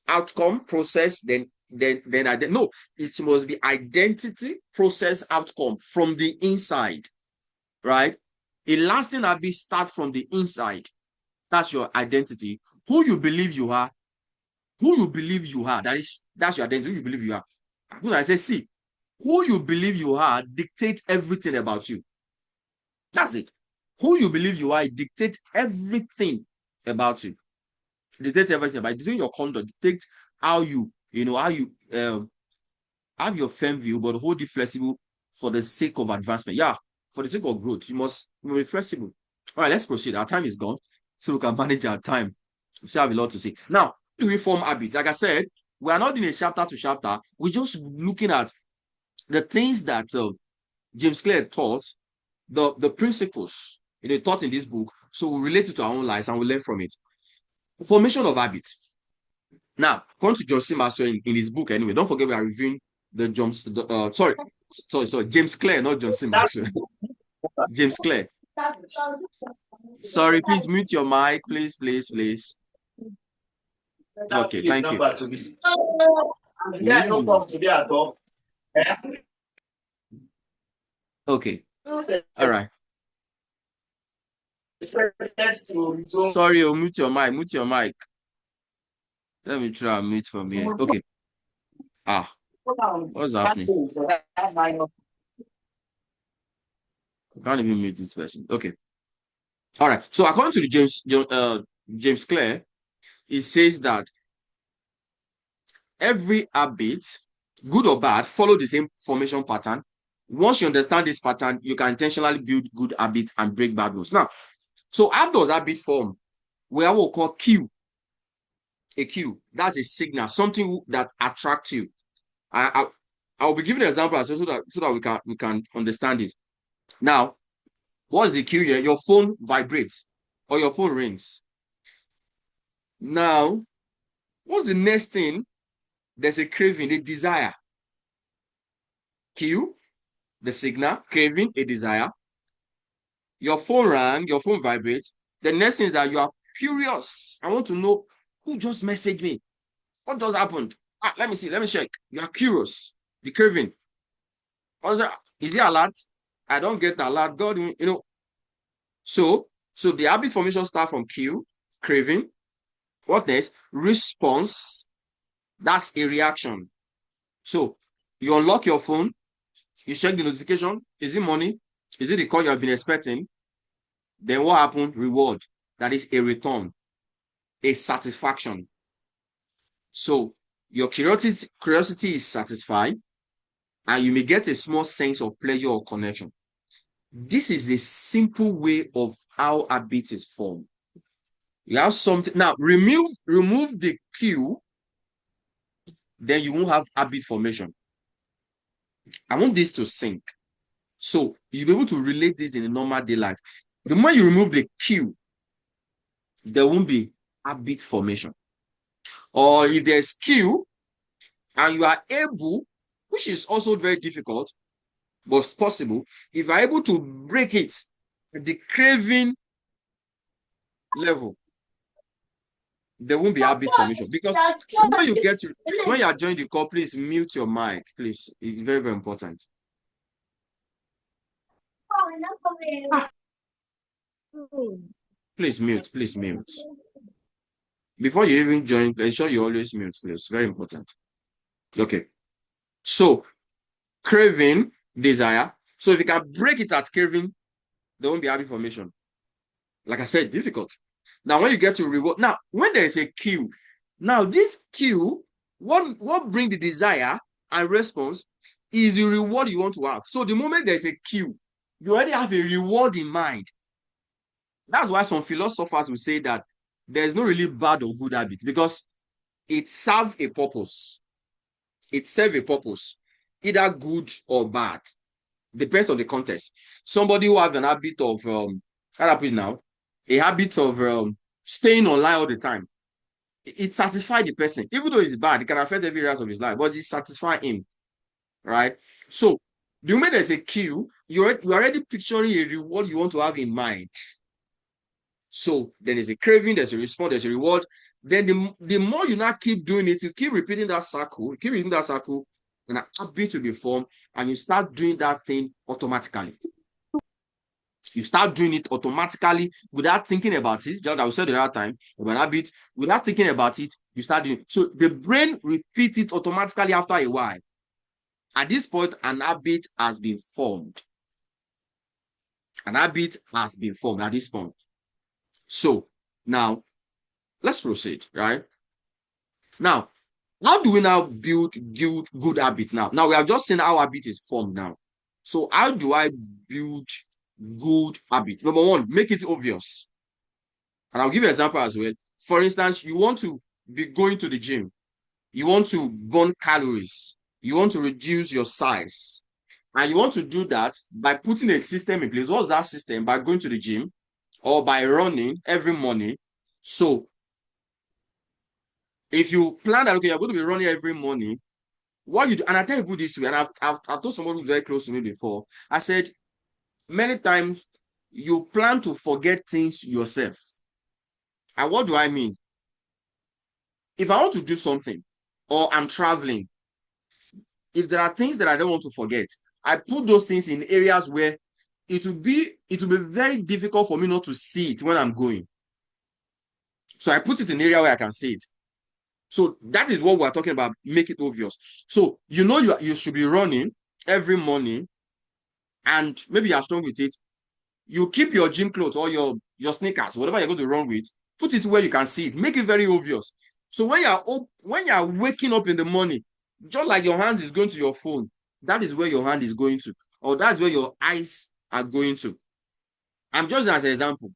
outcome process, then no, it must be identity, process, outcome from the inside, right? A lasting habit starts from the inside. That's your identity. Who you believe you are. That's your identity. Who you believe you are. When I say, see, who you believe you are dictates everything about you. That's it. Who you believe you are dictates everything about you. Dictate everything about doing your conduct. Dictate how you have your firm view, but hold it flexible for the sake of advancement. Yeah, for the sake of growth, you must be flexible. All right, let's proceed. Our time is gone, so we can manage our time. We still have a lot to say. Now, do we form habits? Like I said, we are not in a chapter to chapter. We're just looking at the things that James Clear taught, the principles taught in this book. So we relate it to our own lives and we learn from it. Formation of habits. Now, come to John C. Maxwell in his book anyway. Don't forget we are reviewing James Clear, not John C. Maxwell. James Clear. Sorry, please mute your mic, please. Okay, thank you. Okay. All right. Sorry, mute your mic. Let me try and mute from here. Okay. What's happening? I can't even mute this person. Okay. All right. So according to the James Clear, it says that every habit, good or bad, follow the same formation pattern. Once you understand this pattern, you can intentionally build good habits and break bad ones. Now, so how does habit form? We have what we call cue. A cue. That's a signal, something that attracts you. I will be giving an example so that we can understand it. Now, what's the cue here? Your phone vibrates or your phone rings. Now, what's the next thing? There's a craving, a desire. Cue, the signal, craving, a desire. Your phone rang, your phone vibrates. The next thing is that you are curious. I want to know who just messaged me. What just happened? Let me see. Let me check. You are curious. The craving. Is it alert? I don't get alert. God, you know. So the habit formation start from cue, craving. What next? Response. That's a reaction. So you unlock your phone. You check the notification. Is it money? Is it the call you have been expecting? Then what happened? Reward. That is a return, a satisfaction. So your curiosity is satisfied, and you may get a small sense of pleasure or connection. This is a simple way of how habit is formed. You have something now. Remove the cue, then you won't have habit formation. I want this to sink. So you'll be able to relate this in a normal day life. The moment you remove the cue, there won't be habit formation. Or if there's cue and you are able, which is also very difficult, but it's possible, if you're able to break it at the craving level, there won't be habit formation. Because when you get to, when you are joining the call, please mute your mic, please. It's very, very important. Please mute, please mute. Before you even join, ensure you always mute, please. Very important. Okay. So, craving, desire. So if you can break it at craving, there won't be habit formation. Like I said, difficult. Now, when you get to reward, now, when there is a cue, now this cue, what brings the desire and response is the reward you want to have. So the moment there's a cue, you already have a reward in mind. That's why some philosophers will say that there's no really bad or good habits because it serves a purpose. It serves a purpose, either good or bad. Depends on the context. Somebody who has an habit of, how do I put it now? A habit of staying online all the time. It satisfies the person. Even though it's bad, it can affect every area of his life, but it satisfies him, right? So, the moment there's a cue, you're already picturing a reward you want to have in mind. So, then there's a craving, there's a response, there's a reward. Then the more you now keep doing it, you keep repeating that circle, and a habit will be formed, and you start doing that thing automatically. You start doing it automatically without thinking about it. Just like we said the other time about habit, without thinking about it, you start doing it. So the brain repeats it automatically after a while. At this point, an habit has been formed. An habit has been formed at this point. So now, let's proceed, right? Now, how do we now build good habits now? Now, we have just seen how habit is formed now. So how do I build good habits? Number one, make it obvious. And I'll give you an example as well. For instance, you want to be going to the gym. You want to burn calories. You want to reduce your size. And you want to do that by putting a system in place. What's that system? By going to the gym or by running every morning. So if you plan that, okay, you're going to be running every morning, what you do, and I tell you this way, and I've told someone who's very close to me before, I said, many times you plan to forget things yourself. And what do I mean? If I want to do something or I'm traveling, if there are things that I don't want to forget, I put those things in areas where it will be very difficult for me not to see it when I'm going. So I put it in an area where I can see it. So that is what we're talking about, make it obvious. So you should be running every morning, and maybe you're strong with it. You keep your gym clothes or your sneakers, whatever you're going to run with, put it where you can see it. Make it very obvious. So when you're waking up in the morning, just like your hands is going to your phone, that is where your hand is going to, or that's where your eyes are going to. I'm just as an example.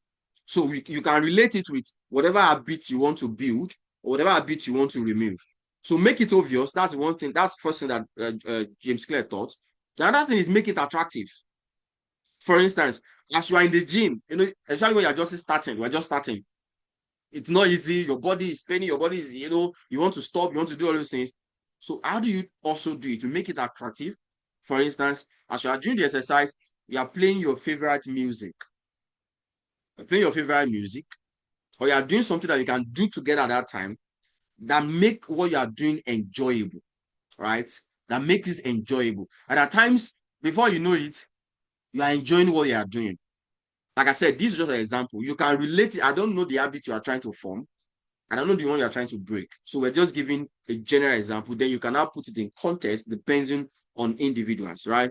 So you can relate it with whatever habit you want to build or whatever habit you want to remove. So make it obvious. That's one thing. That's the first thing that James Clear taught. The other thing is make it attractive. For instance, as you are in the gym, especially when you're just starting, we're just starting. It's not easy. Your body is paining. Your body is, you want to stop. You want to do all those things. So how do you also do it to make it attractive? For instance, as you are doing the exercise, you are playing your favorite music. You're playing your favorite music, or you are doing something that you can do together at that time that make what you are doing enjoyable, right? That makes it enjoyable. And at times, before you know it, you are enjoying what you are doing. Like I said, this is just an example. You can relate it. I don't know the habit you are trying to form. I don't know the one you are trying to break. So we're just giving a general example. Then you can now put it in context depending on individuals, right?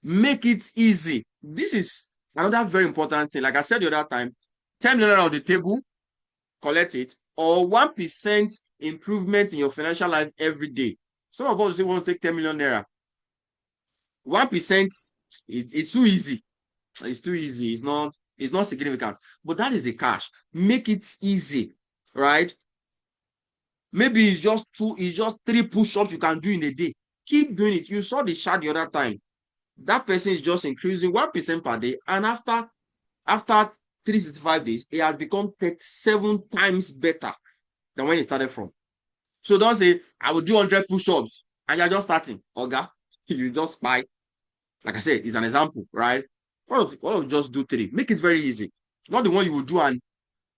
Make it easy. This is another very important thing. Like I said the other time, 10 million on the table, collect it, or 1% improvement in your financial life every day. Some of us say want to take 10 million naira. 1% is too easy. It's too easy. It's not significant. But that is the cash. Make it easy, right? Maybe it's just 3 push-ups you can do in a day. Keep doing it. You saw the chart the other time. That person is just increasing 1% per day, and after 365 days, it has become 37 times better than when it started from. So don't say, I will do 100 push-ups, and you're just starting. Oga, you just spy. Like I said, it's an example, right? What if just do 3? Make it very easy. Not the one you will do and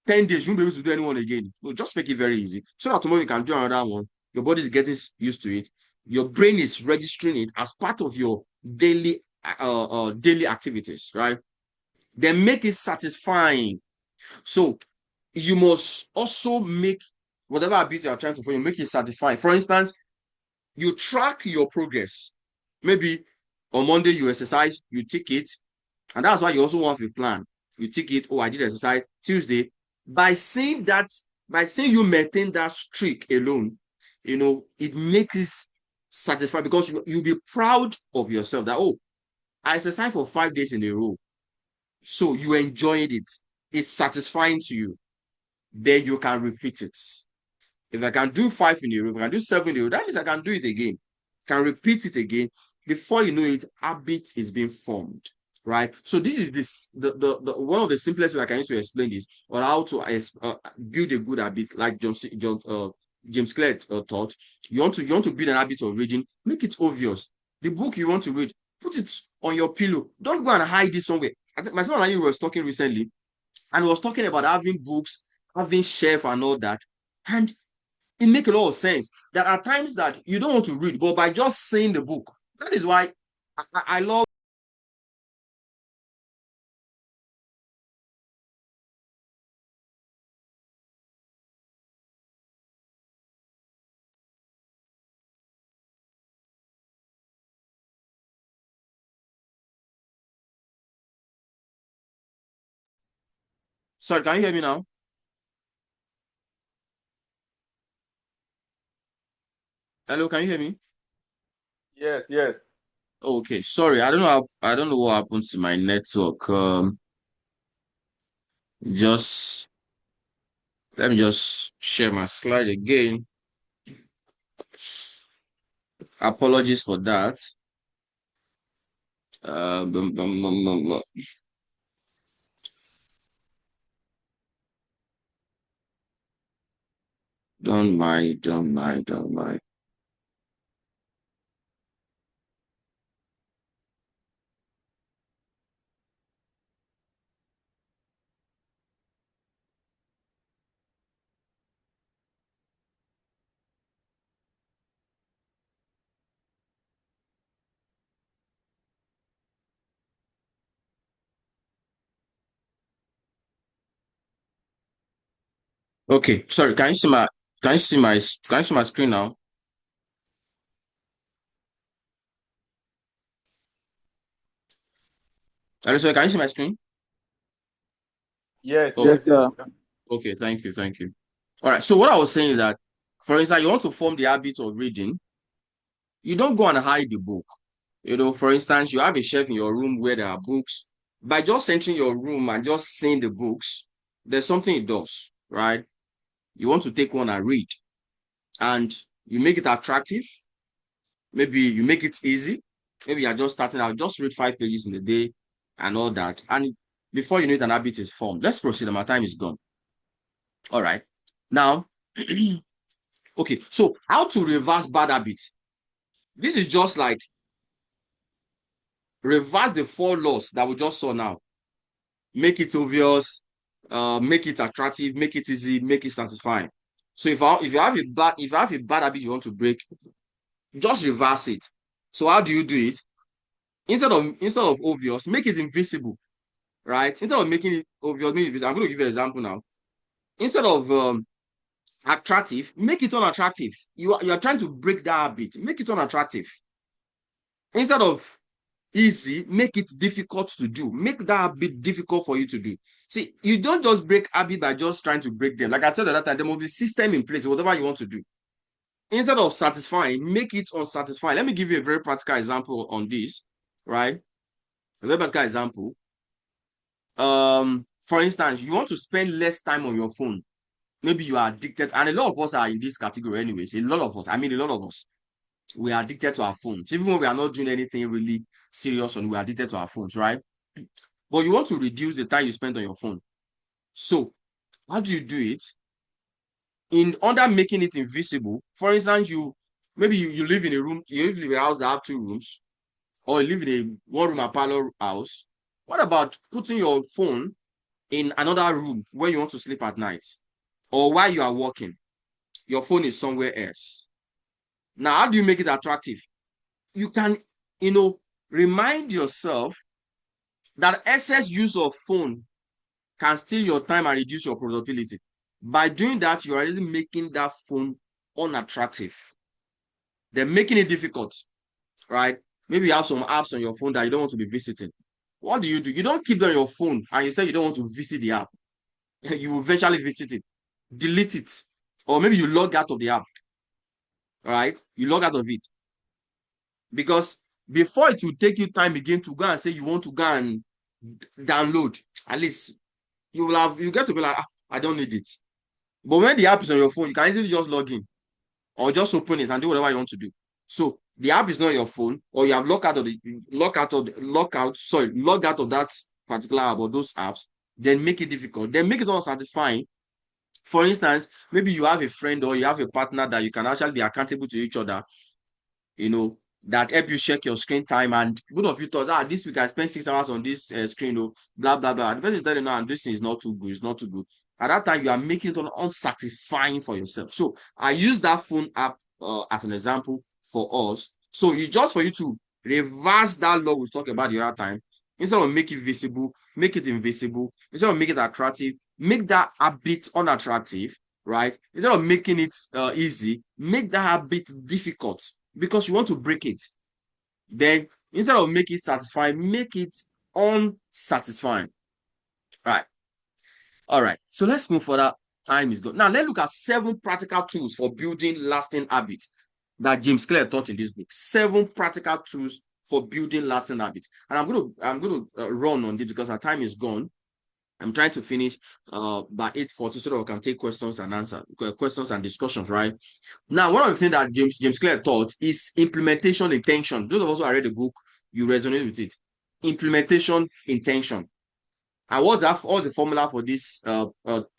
10 days, you won't be able to do anyone again. No, just make it very easy. So that tomorrow you can do another one. Your body is getting used to it. Your brain is registering it as part of your daily activities, right? Then make it satisfying. So you must also make whatever habit you are trying to follow, make it satisfying. For instance, you track your progress. Maybe on Monday you exercise, you tick it, and that's why you also want a plan. You tick it, oh, I did exercise Tuesday. By seeing you maintain that streak alone, it makes it satisfied because you'll be proud of yourself that, oh, I exercised for 5 days in a row. So you enjoyed it. It's satisfying to you. Then you can repeat it. If I can do 5 in a row, if I can do 7 in a row, that means I can do it again. Can repeat it again. Before you know it, habit is being formed, right? So this is the one of the simplest way I can use to explain this, or how to build a good habit, like James Clear taught. You want to build an habit of reading, make it obvious. The book you want to read, put it on your pillow. Don't go and hide it somewhere. I think my son and I was talking recently, and we was talking about having books, having shelf and all that. And it makes a lot of sense that at times that you don't want to read, but by just seeing the book, that is why I love. Sorry, can you hear me now? Hello, can you hear me? Yes, yes. Okay, sorry, I don't know what happened to my network. Just let me just share my slide again. Apologies for that. Bum, bum, bum, bum, bum. Don't mind, don't mind, don't mind. Okay, sorry, can you see my screen now? Hello, sorry, can you see my screen? Yes. Okay. Yes, sir. Okay, thank you, thank you. All right. So what I was saying is that, for instance, you want to form the habit of reading, you don't go and hide the book. For instance, you have a shelf in your room where there are books. By just entering your room and just seeing the books, there's something it does, right? You want to take one and read, and you make it attractive. Maybe you make it easy. Maybe you're just starting out, just read 5 pages in a day and all that. And before you know it, an habit is formed. Let's proceed. My time is gone. All right. Now, okay, so how to reverse bad habits? This is just like reverse the 4 laws that we just saw now. Make it obvious, make it attractive, make it easy, make it satisfying. So if you have a bad habit you want to break, just reverse it. So how do you do it? Instead of obvious, make it invisible, right? Instead of making it obvious, I'm going to give you an example now. Instead of attractive, make it unattractive. You are trying to break that habit, make it unattractive. Instead of easy, make it difficult to do. Make that habit difficult for you to do. See, you don't just break habit by just trying to break them. Like I said at that time, there must be system in place, whatever you want to do. Instead of satisfying, make it unsatisfying. Let me give you a very practical example on this, right? A very practical example. For instance, you want to spend less time on your phone. Maybe you are addicted, and a lot of us are in this category anyways. A lot of us, we are addicted to our phones. Even when we are not doing anything really serious, and we are addicted to our phones, right? But you want to reduce the time you spend on your phone. So how do you do it? Under making it invisible. For instance, you live in a room, you live in a house that have 2 rooms, or you live in a one-room or parlor house. What about putting your phone in another room where you want to sleep at night, or while you are working, your phone is somewhere else? Now, how do you make it attractive? You can, remind yourself that excess use of phone can steal your time and reduce your productivity. By doing that, you are already making that phone unattractive. They're making it difficult, right? Maybe you have some apps on your phone that you don't want to be visiting. What do? You don't keep them on your phone and you say you don't want to visit the app. You will eventually visit it. Delete it. Or maybe you log out of the app, right? You log out of it. Because before it will take you time again to go and say you want to go and download, at least you get to be like, I don't need it. But when the app is on your phone, you can easily just log in or just open it and do whatever you want to do. So the app is not your phone, or you have log out of that particular app or those apps, then make it difficult. Then make it unsatisfying. For instance, maybe you have a friend or you have a partner that you can actually be accountable to each other, that help you check your screen time, and both of you thought, this week I spent 6 hours on this screen, blah blah blah. The person is telling you, and this thing is not too good, it's not too good. At that time, you are making it unsatisfying for yourself. So I use that phone app as an example for us. So for you to reverse that law we talked about the other time. Instead of make it visible, make it invisible. Instead of make it attractive, make that habit unattractive, right? Instead of making it easy, make that habit difficult, because you want to break it. Then instead of make it satisfying, make it unsatisfying. All right. So let's move further. Time is gone. Now let's look at 7 practical tools for building lasting habits that James Clear taught in this book. 7 practical tools for building lasting habits. And I'm going to run on this because our time is gone. I'm trying to finish by 8:40 so that we can take questions and discussions, right? Now, one of the things that James Clear taught is implementation intention. Those of us who read the book, you resonate with it. Implementation intention. And what's the formula for this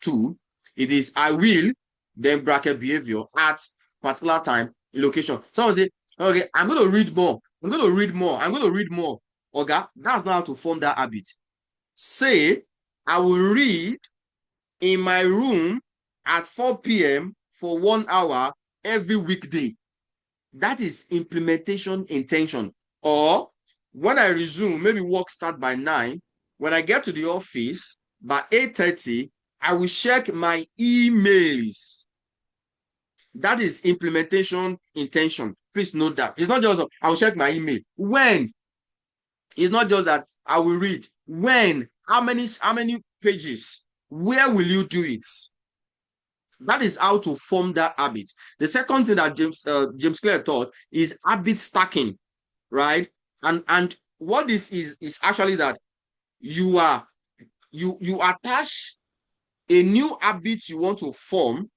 tool? It is I will, then bracket behavior at particular time, location. Someone say, okay, I'm going to read more. I'm going to read more. I'm going to read more. Okay, that's not how to form that habit. Say, I will read in my room at 4 p.m. for 1 hour every weekday. That is implementation intention. Or when I resume, maybe work start by 9. When I get to the office by 8:30, I will check my emails. That is implementation intention. Please note that. It's not just I will check my email. When? It's not just that I will read. When? How many pages? where will you do it? That is how to form that habit. The second thing that James Clear taught is habit stacking, right? And what this is actually that you attach a new habit you want to form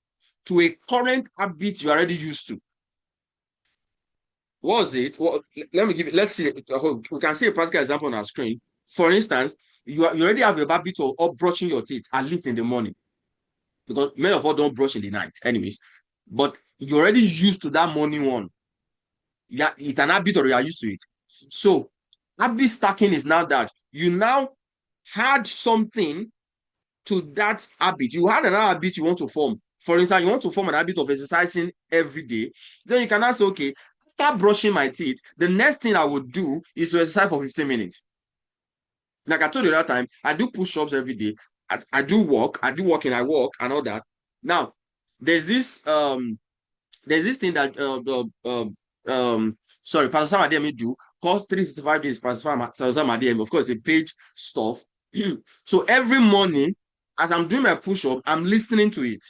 to a current habit you already used to. What was it? Well, let me give it. Let's see. We can see a practical example on our screen. For instance, you already have a habit of brushing your teeth at least in the morning, because many of us don't brush in the night, anyways. But you're already used to that morning one. Yeah, it's an habit or you are used to it. So habit stacking is now that you now add something to that habit. You had another habit you want to form. For instance, you want to form an habit of exercising every day. Then you can now say, okay, after brushing my teeth, the next thing I would do is to exercise for 15 minutes. Like I told you that time, I do push-ups every day. I do walking, I walk and all that. Now, there's this thing that sorry, Pastor Sam Ademi do called 365 days. Pastor Sam Ademi, of course, a paid stuff. So every morning, as I'm doing my push-up, I'm listening to it.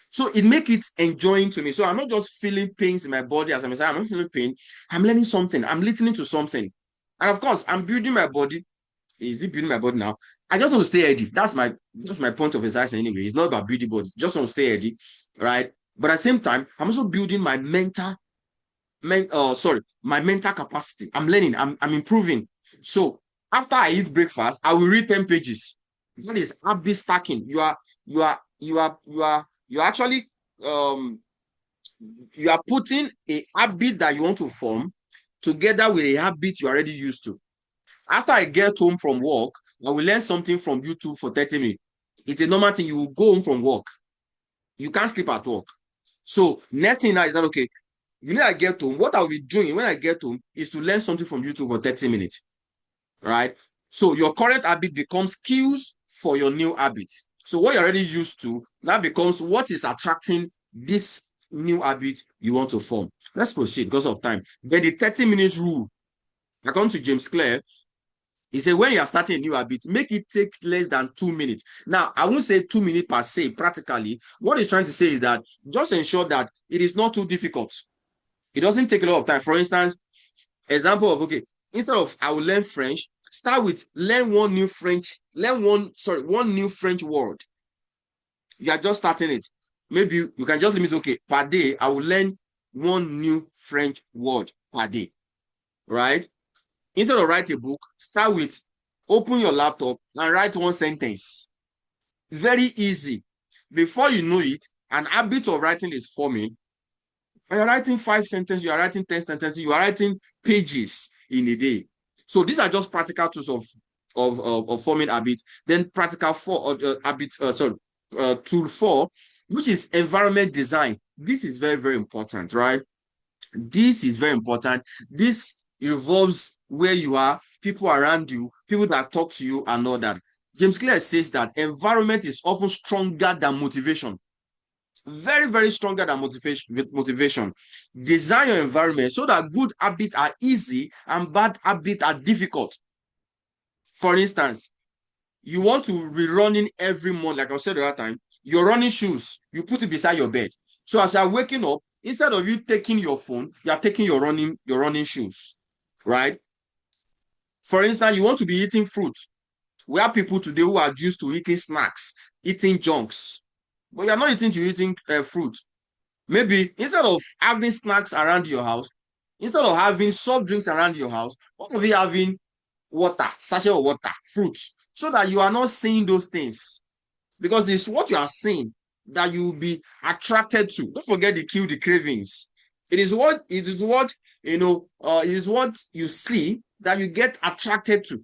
So it makes it enjoying to me. So I'm not just feeling pains in my body as I'm saying, I'm not feeling pain. I'm learning something. I'm listening to something. And of course, I'm building my body. Is it building my body now? I just want to stay healthy. That's my point of exercise anyway. It's not about building body. Just want to stay healthy, right? But at the same time, I'm also building my mental capacity. I'm learning. I'm improving. So after I eat breakfast, I will read 10 pages. That is habit stacking. You're actually you are putting a habit that you want to form together with a habit you already used to. After I get home from work, I will learn something from YouTube for 30 minutes. It's a normal thing. You will go home from work. You can't sleep at work. So next thing now is that, okay, when I get home, what I'll be doing when I get home is to learn something from YouTube for 30 minutes, right? So your current habit becomes skills for your new habit. So what you're already used to, that becomes what is attracting this new habit you want to form. Let's proceed because of time. Then the 30 minutes rule, according to James Clear, he said, when you are starting a new habit, make it take less than 2 minutes. Now, I won't say 2 minutes per se, practically. What he's trying to say is that just ensure that it is not too difficult. It doesn't take a lot of time. For instance, example of, okay, instead of I will learn French, start with one new French word. You are just starting it. Maybe you can just limit, okay, per day, I will learn one new French word per day, right? Instead of write a book, start with open your laptop and write one sentence. Very easy. Before you know it, an habit of writing is forming. And you're writing 5 sentences, you are writing 10 sentences, you are writing pages in a day. So these are just practical tools of forming habits. Then practical tool 4, which is environment design. This is very, very important, right? This is very important. This involves where you are, people around you, people that talk to you and all that. James Clear says that environment is often stronger than motivation. Very, very stronger than motivation. Design your environment so that good habits are easy and bad habits are difficult. For instance, you want to be running every morning, like I said the other time, your running shoes, you put it beside your bed. So as you're waking up, instead of you taking your phone, you are taking your running shoes, right? For instance, you want to be eating fruit. We have people today who are used to eating snacks, eating junks, but you're not eating fruit. Maybe instead of having snacks around your house, instead of having soft drinks around your house, what if you having water, sachet of water, fruits, so that you are not seeing those things? Because it's what you are seeing that you will be attracted to. Don't forget to kill the cravings. It is what it is what you see that you get attracted to.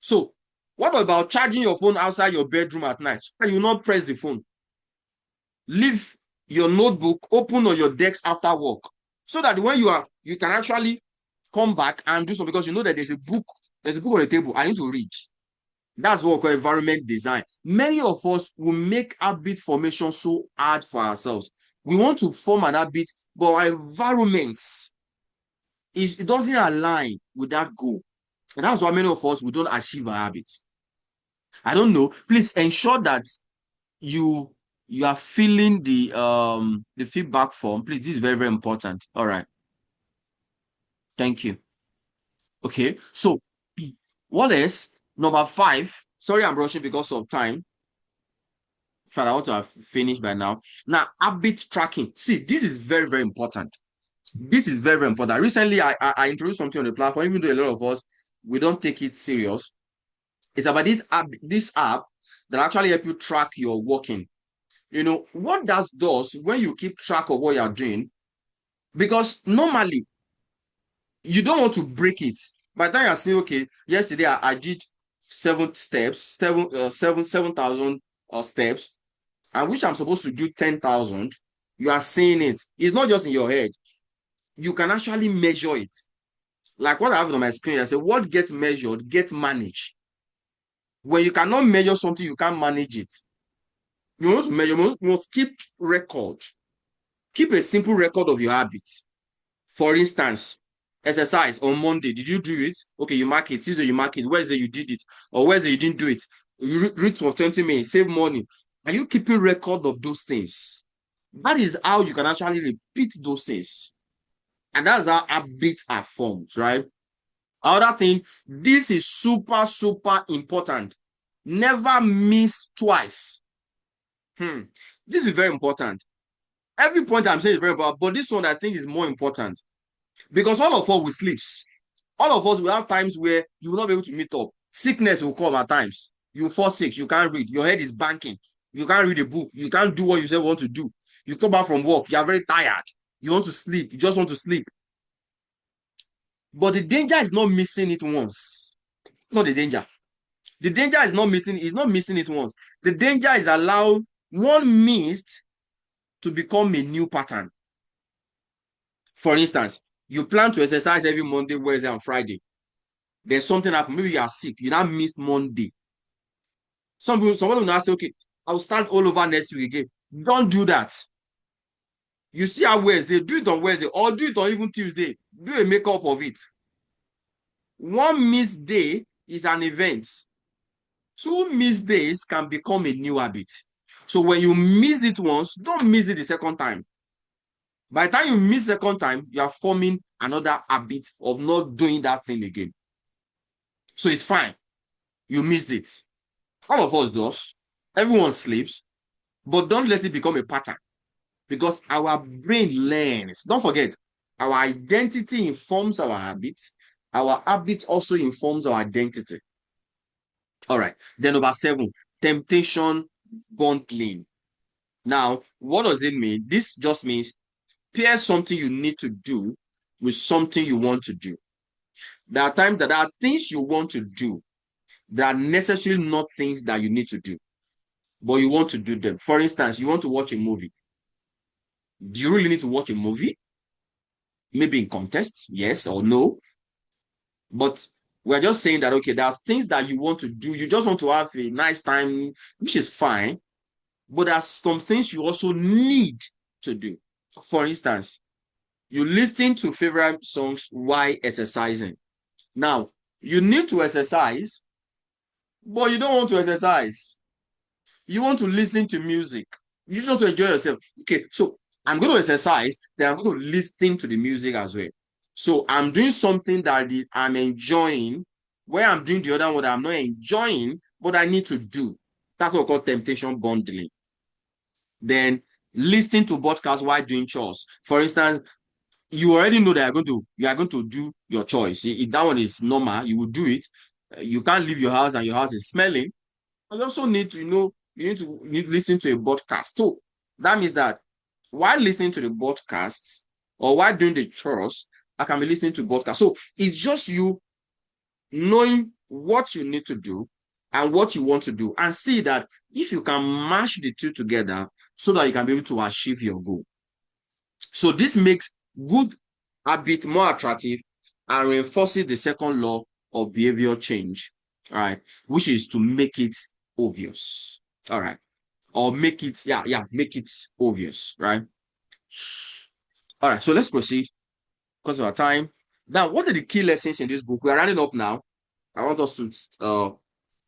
So what about charging your phone outside your bedroom at night so that you not press the phone? Leave your notebook open on your desk after work so that when you can actually come back and do something, because you know that there's a book on the table. I need to read. That's what we call environment design. Many of us will make habit formation so hard for ourselves. We want to form an habit, but our environment it doesn't align with that goal. And that's why many of us we don't achieve our habits. I don't know. Please ensure that you are filling the feedback form. Please, this is very, very important. All right. Thank you. Okay. So what is number 5? Sorry, I'm rushing because of time. In fact, I want to have finished by now. Now, habit tracking. See, this is very, very important. This is very, very important. Recently, I introduced something on the platform, even though a lot of us, we don't take it serious. It's about this app that actually help you track your walking. You know, what that does when you keep track of what you're doing, because normally you don't want to break it. By the time you're saying, okay, yesterday I did 7,000 steps, and which I'm supposed to do 10,000, you are seeing it. It's not just in your head. You can actually measure it. Like what I have on my screen, I say, what gets measured, gets managed. When you cannot measure something, you can't manage it. You want to measure, you must keep record. Keep a simple record of your habits. For instance, exercise on Monday, did you do it? Okay, you mark it. Tuesday, you mark it. Wednesday, you did it. Or Wednesday, you didn't do it. You read for 20 minutes, save money. Are you keeping record of those things? That is how you can actually repeat those things. And that's how habits are formed, right? Another thing, this is super, super important. Never miss twice. This is very important. Every point I'm saying is very important, but this one I think is more important because all of us will sleep. All of us will have times where you will not be able to meet up. Sickness will come at times. You fall sick, you can't read, your head is banking, you can't read a book, you can't do what you say you want to do. You come back from work, you are very tired, you want to sleep, you just want to sleep. But the danger is not missing it once. It's not the danger. The danger is not missing it once. The danger is allow one missed to become a new pattern. For instance, you plan to exercise every Monday, Wednesday, and Friday. Then something happened. Maybe you are sick. You now missed Monday. Somebody will now say, okay, I'll start all over next week again. Don't do that. You see how Wednesday, do it on Wednesday or do it on even Tuesday. Do a makeup of it. One missed day is an event. 2 missed days can become a new habit. So when you miss it once, don't miss it the second time. By the time you miss the second time, you are forming another habit of not doing that thing again. So it's fine. You missed it. All of us does. Everyone sleeps. But don't let it become a pattern. Because our brain learns. Don't forget, our identity informs our habits. Our habit also informs our identity. All right. Then number 7, temptation bundling. Now, what does it mean? This just means pair something you need to do with something you want to do. There are times that there are things you want to do that are necessarily not things that you need to do, but you want to do them. For instance, you want to watch a movie. Do you really need to watch a movie? Maybe in context, yes or no. But we're just saying that, okay, there's things that you want to do. You just want to have a nice time, which is fine. But there's some things you also need to do. For instance, you listen to favorite songs while exercising. Now, you need to exercise, but you don't want to exercise. You want to listen to music. You just want to enjoy yourself. Okay, so I'm going to exercise, then I'm going to listen to the music as well. So I'm doing something that I'm enjoying, where I'm doing the other one that I'm not enjoying, but I need to do. That's what we call temptation bundling. Then listening to podcasts while doing chores. For instance, you already know that you are going to do your choice. If that one is normal, you will do it. You can't leave your house and your house is smelling. You also need to you need to listen to a podcast. So that means that while listening to the podcast or while doing the chores, I can be listening to podcast. So it's just you knowing what you need to do and what you want to do, and see that if you can mash the two together so that you can be able to achieve your goal. So this makes good habit more attractive and reinforces the second law of behavior change, all right, which is to make it obvious, all right, or make it, make it obvious, right? All right, so let's proceed because of our time. Now, what are the key lessons in this book? We are running up now. I want us to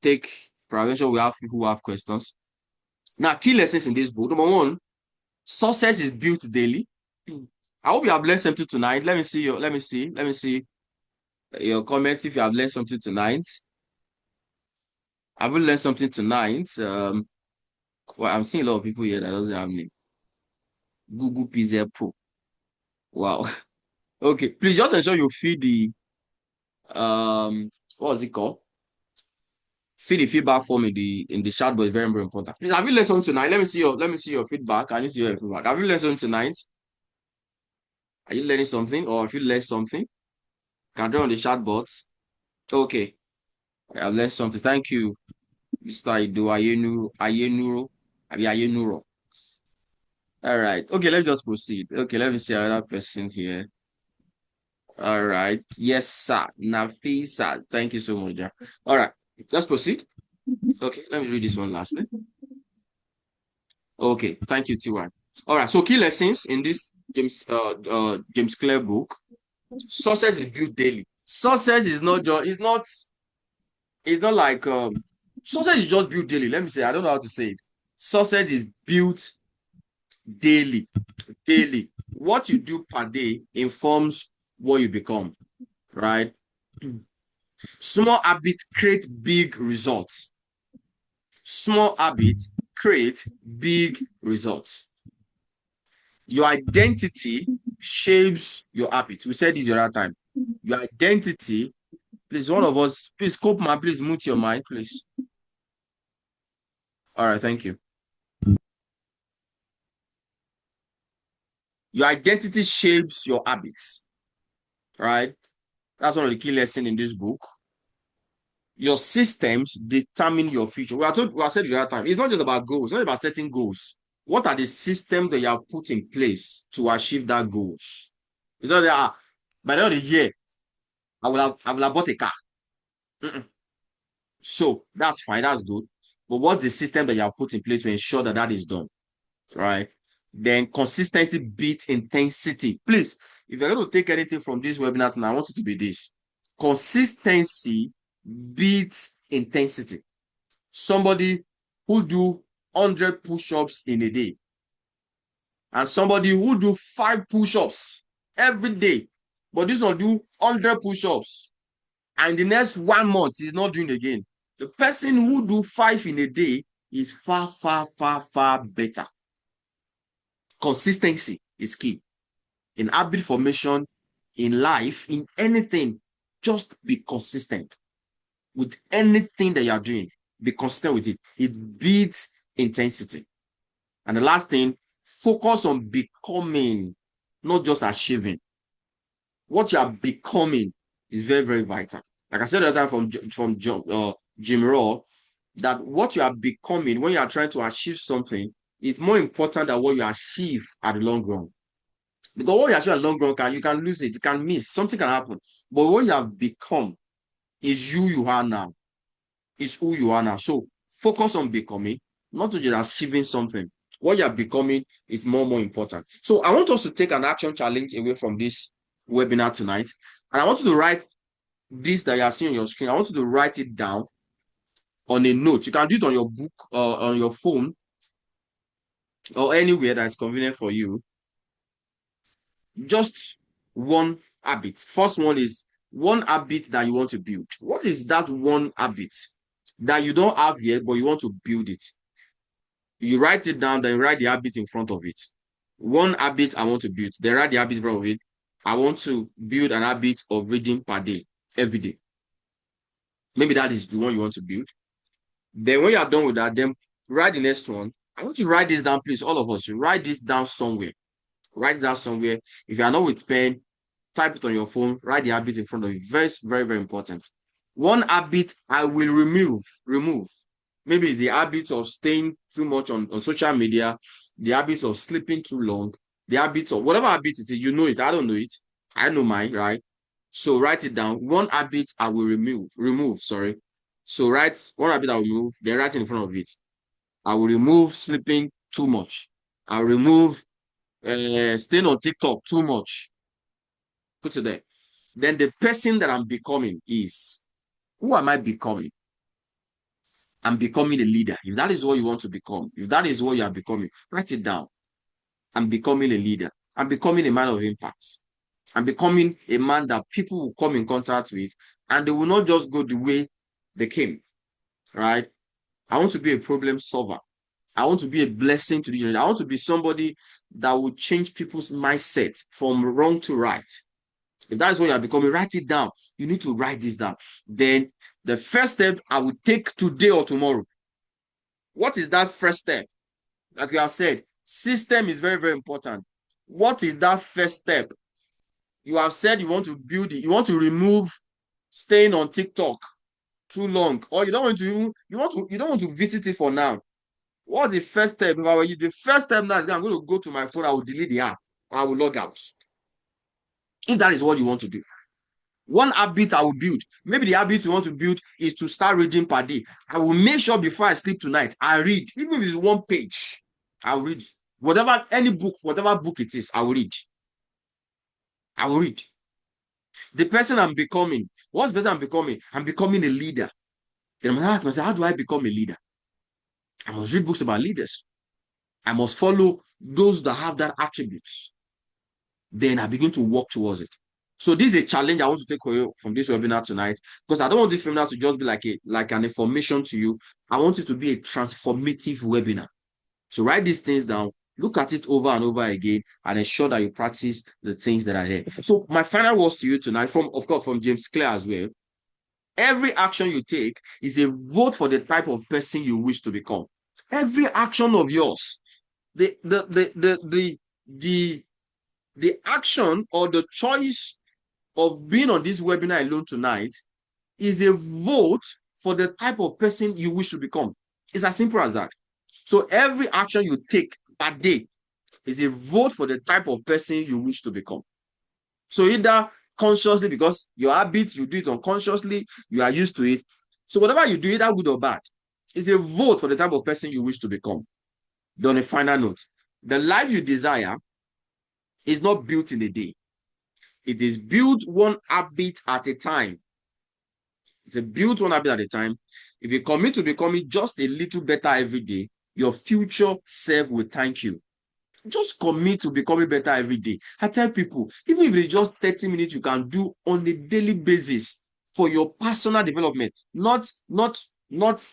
take Prevention, we have people who have questions. Now, key lessons in this book. Number one, success is built daily. I hope you have learned something tonight. Let me see your comments if you have learned something tonight. Have you learned something tonight? Well, I'm seeing a lot of people here that doesn't have name. Google Pixel Pro. Wow. Okay, please just ensure you feed the what was it called? Feed the feedback form in the chat box. Very, very important. Please, have you learned something tonight? Let me see your feedback. I need to see your feedback. Have you learned something tonight? Are you learning something, or if you learned something, can draw on the chat box. Okay, I have learned something. Thank you, Mr. Ido Ayenuro. All right. Okay, let's just proceed. Okay, let me see another person here. All right. Yes, sir. Nafisa. Thank you so much. Yeah. All right. Let's proceed. Okay, let me read this one lastly. Okay, thank you, T.Y. All right. So key lessons in this James Clear book. Success is built daily. Success is not just it's not like success is just built daily. Let me say, I don't know how to say it. Success is built daily. Daily. What you do per day informs what you become, right? Small habits create big results. Small habits create big results. Your identity shapes your habits. We said this the other time. Your identity, please, one of us, please, Cope man, please mute your mic, please. All right, thank you. Your identity shapes your habits, right? That's one of the key lessons in this book. Your systems determine your future. We have said the other time, it's not just about goals, it's not about setting goals. What are the systems that you have put in place to achieve that goals? It's not that by the end of the year, I will have bought a car. So that's fine, that's good. But what's the system that you have put in place to ensure that that is done, right? Then consistency beats intensity. Please, if you're going to take anything from this webinar tonight, I want it to be this. Consistency beats intensity. Somebody who do 100 push-ups in a day and somebody who do 5 push-ups every day, but this one do 100 push-ups and the next 1 month is not doing again. The person who do 5 in a day is far, far, far, far better. Consistency is key. In habit formation, in life, in anything, just be consistent with anything that you are doing. Be consistent with it. It beats intensity. And the last thing, focus on becoming, not just achieving. What you are becoming is very, very vital. Like I said the other time from Jim Rohn, that what you are becoming when you are trying to achieve something is more important than what you achieve at the long run. Because what you achieve at the long run, you can lose it, you can miss, something can happen. But what you have become is you are now. Is who you are now. So focus on becoming, not just achieving something. What you are becoming is more important. So I want us to take an action challenge away from this webinar tonight. And I want you to write this that you are seeing on your screen. I want you to write it down on a note. You can do it on your book or on your phone or anywhere that is convenient for you. Just one habit. First one is one habit that you want to build. What is that one habit that you don't have yet, but you want to build it? You write it down, then write the habit in front of it. One habit I want to build, then write the habit in front of it. I want to build an habit of reading per day, every day. Maybe that is the one you want to build. Then when you are done with that, then write the next one. I want you to write this down, please, all of us. You write this down somewhere. Write that somewhere. If you are not with pen, type it on your phone, write the habit in front of you. Very, very, very important. One habit I will remove. Maybe it's the habit of staying too much on social media, the habit of sleeping too long, the habit of whatever habit it is, you know it. I don't know it. I know mine, right? So write it down. One habit I will remove, sorry. So write one habit I will remove, then write it in front of it. I will remove sleeping too much. I'll remove staying on TikTok too much. Put it there. Then the person that I'm becoming is, who am I becoming? I'm becoming a leader. If that is what you want to become, if that is what you are becoming, write it down. I'm becoming a leader. I'm becoming a man of impact. I'm becoming a man that people will come in contact with and they will not just go the way they came, right? I want to be a problem solver. I want to be a blessing to the universe. I want to be somebody that will change people's mindset from wrong to right. If that is what you are becoming, write it down. You need to write this down. Then the first step I will take today or tomorrow. What is that first step? Like you have said, system is very, very important. What is that first step? You have said you want to build it. You want to remove staying on TikTok too long, or you don't want to visit it for now. What's the first step? If I were you, the first step now is I'm going to go to my phone. I will delete the app. I will log out. If that is what you want to do. One habit I will build. Maybe the habit you want to build is to start reading per day. I will make sure before I sleep tonight, I read. Even if it's one page, I'll read. Whatever, any book, whatever book it is, I will read. I will read. The person I'm becoming, what's the person I'm becoming? I'm becoming a leader. Then I must ask myself, how do I become a leader? I must read books about leaders. I must follow those that have that attributes. Then I begin to work towards it. So this is a challenge I want to take for you from this webinar tonight, because I don't want this webinar to just be like an information to you. I want it to be a transformative webinar. So write these things down, look at it over and over again, and ensure that you practice the things that are there. So my final words to you tonight, of course, from James Clear as well. Every action you take is a vote for the type of person you wish to become. Every action of yours, the action or the choice of being on this webinar alone tonight is a vote for the type of person you wish to become. It's as simple as that. So every action you take that day is a vote for the type of person you wish to become. So either consciously, because your habit, you do it unconsciously, you are used to it. So whatever you do, either good or bad, is a vote for the type of person you wish to become. Then on a final note, the life you desire is not built in a day. It is built one habit at a time. It's a built one habit at a time. If you commit to becoming just a little better every day, your future self will thank you. Just commit to becoming better every day. I tell people, even if it's just 30 minutes you can do on a daily basis for your personal development, not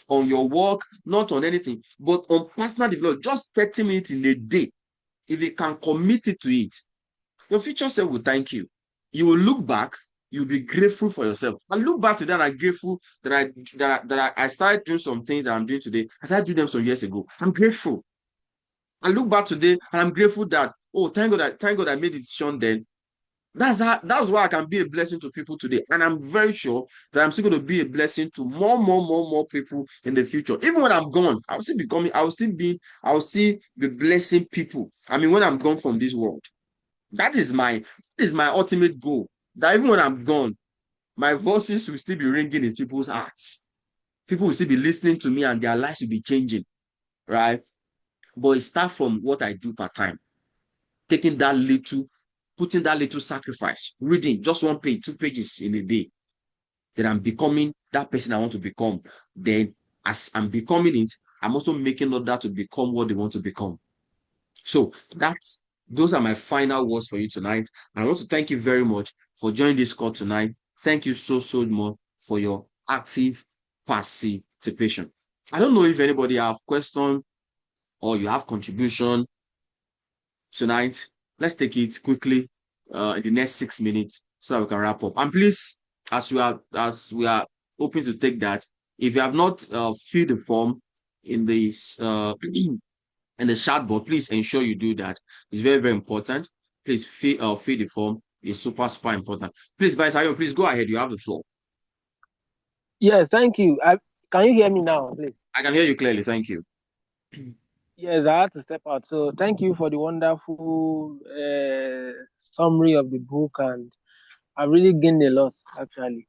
on your work, not on anything, but on personal development, just 30 minutes in a day. If you can commit it to it, your future self will thank you. You will look back, you'll be grateful for yourself. I look back to that and I'm grateful that I started doing some things that I'm doing today. I started doing them some years ago. I'm grateful. I look back today and I'm grateful that, oh, thank God I made a decision then. That's why I can be a blessing to people today. And I'm very sure that I'm still going to be a blessing to more people in the future. Even when I'm gone, I will still be blessing people. I mean, when I'm gone from this world. That is my ultimate goal. That even when I'm gone, my voices will still be ringing in people's hearts. People will still be listening to me and their lives will be changing, right? But it starts from what I do part time. Putting that little sacrifice, reading just 1 page, 2 pages in a day. Then I'm becoming that person I want to become. Then as I'm becoming it, I'm also making others to become what they want to become. So those are my final words for you tonight. And I want to thank you very much for joining this call tonight. Thank you so much for your active participation. I don't know if anybody have question or you have contribution tonight. Let's take it quickly in the next 6 minutes so that we can wrap up. And please, as we are hoping to take that, if you have not filled the form in this and the chat board, please ensure you do that. It's very, very important. Please fill the form. It's super important. Please, Vice Ayon, please go ahead. You have the floor. Yes, thank you. Can you hear me now, please? I can hear you clearly. Thank you. Yes, I had to step out. So thank you for the wonderful summary of the book, and I really gained a lot, actually.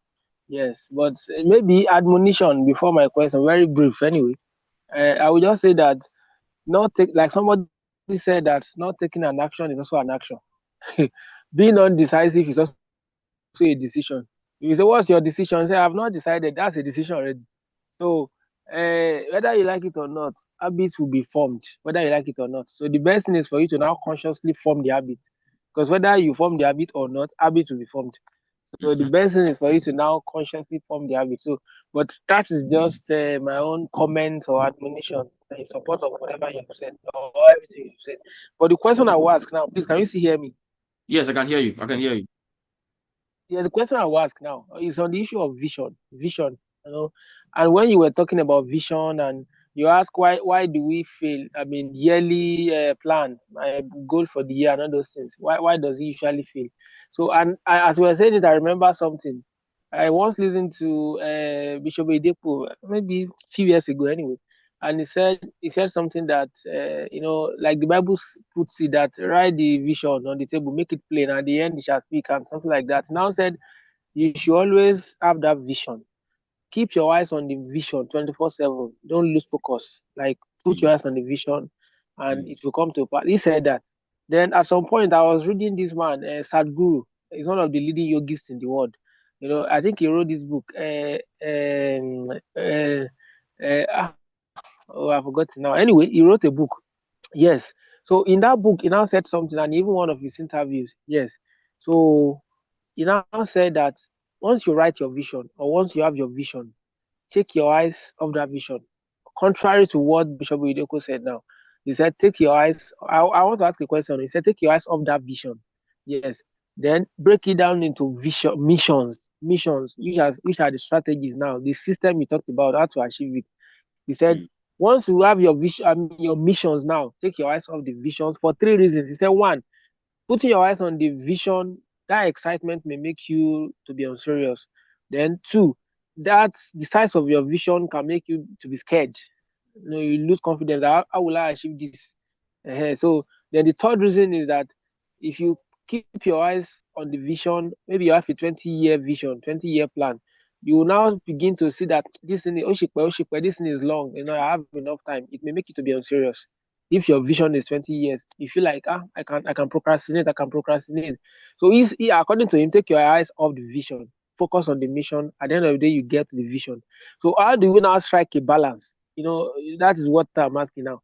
Yes, but maybe admonition before my question, very brief anyway. I would just say that like somebody said, that not taking an action is also an action. Being undecisive is also a decision. You say, what's your decision? Say, I've not decided. That's a decision already. So whether you like it or not, habits will be formed, whether you like it or not. So the best thing is for you to now consciously form the habit, because whether you form the habit or not, habit will be formed. So the Mhm. best thing is for you to now consciously form the habit. So, but that is just my own comment or admonition in support of whatever you said or everything you said. But the question I will ask now, please, can you still hear me? Yes, I can hear you. I can hear you. Yeah, the question I will ask now is on the issue of vision. Vision, you know, and when you were talking about vision, and you ask why do we fail? I mean, yearly plan, goal for the year, and all those things. Why does it usually fail? So, and as we were saying it, I remember something. I once listened to Bishop Edepo maybe a few years ago, anyway, and he said something that like the Bible puts it, that write the vision on the table, make it plain, at the end it shall speak, and something like that. Now said you should always have that vision. Keep your eyes on the vision 24/7. Don't lose focus. Like put Mm, your eyes on the vision, and mm, it will come to pass. He said that. Then at some point, I was reading this man, Sadhguru. He's one of the leading yogis in the world. I think he wrote this book. Oh, I forgot it now. Anyway, he wrote a book. Yes. So in that book, he now said something, and even one of his interviews. Yes. So he now said that once you write your vision, or once you have your vision, take your eyes off that vision. Contrary to what Bishop Udeko said now, he said, take your eyes. I want to ask a question. He said, take your eyes off that vision. Yes. Then break it down into vision, missions, which are the strategies now, the system you talked about, how to achieve it. He said, mm, once you have your vision, I mean, your missions now, take your eyes off the visions for three reasons. He said, one, putting your eyes on the vision, that excitement may make you to be unserious. Then two, that the size of your vision can make you to be scared. You lose confidence. How will I achieve this? So then the third reason is that if you keep your eyes on the vision, maybe you have a 20-year vision, 20-year plan, you will now begin to see that this thing, this thing is long. I have enough time. It may make you to be unserious. If your vision is 20 years, you feel like I can procrastinate, I can procrastinate. So according to him, take your eyes off the vision, focus on the mission. At the end of the day, you get the vision. So how do we now strike a balance? That is what I'm asking now.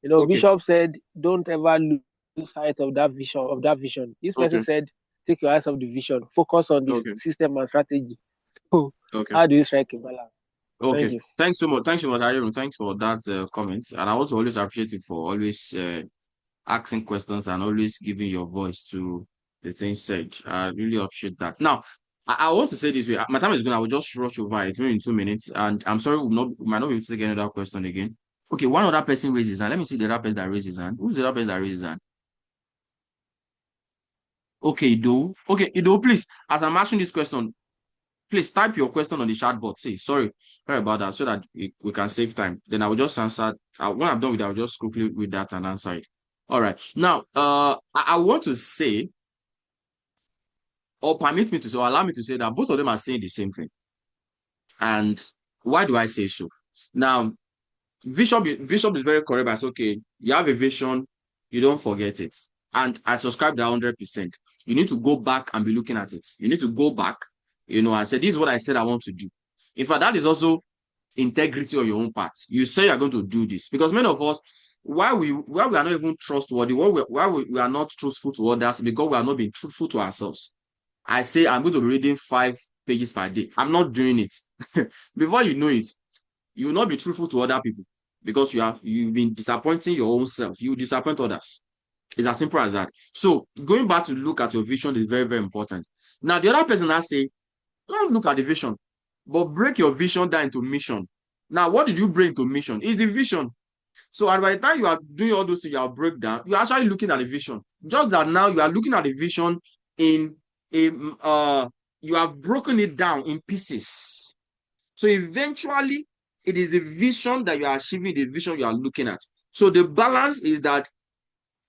okay, Bishop said, don't ever lose sight of that vision. This person said, okay, take your eyes off the vision, focus on the okay, system and strategy. So okay, how do you strike a balance? Thank okay. you. Thanks so much. Thanks so much, Aaron. Thanks for that comment. And I also always appreciate you for always asking questions and always giving your voice to the things said. I really appreciate that. Now, I want to say this way. My time is going. I will just rush over it maybe in 2 minutes. And I'm sorry, we might not be able to take another question again. Okay, one other person raises hand. Let me see the other person that raises hand. Who's the other person that raises hand? Okay, Ido. Okay, Ido, please, as I'm asking this question, please type your question on the chat box. Sorry about that, so that we can save time. Then I will just answer. When I'm done with that, I'll just quickly read that and answer it. All right. Now, I want to say, or permit me to say, or allow me to say that both of them are saying the same thing. And why do I say so? Now, Bishop is very correct. As okay, you have a vision, you don't forget it. And I subscribe that 100%. You need to go back and be looking at it. You need to go back, and say, this is what I said I want to do. In fact, that is also integrity on your own part. You say you're going to do this. Because many of us, why we are not even trustworthy, why we are not truthful to others, because we are not being truthful to ourselves. I say I'm going to be reading 5 pages per day. I'm not doing it. Before you know it, you will not be truthful to other people because you've been disappointing your own self. You disappoint others. It's as simple as that. So going back to look at your vision is very, very important. Now, the other person has say, don't look at the vision, but break your vision down into mission. Now, what did you break into mission? Is the vision. So and by the time you are doing all those things, you are breakdown, you're actually looking at the vision. Just that now you are looking at the vision in a you have broken it down in pieces. So eventually, it is the vision that you are achieving, the vision you are looking at. So the balance is that,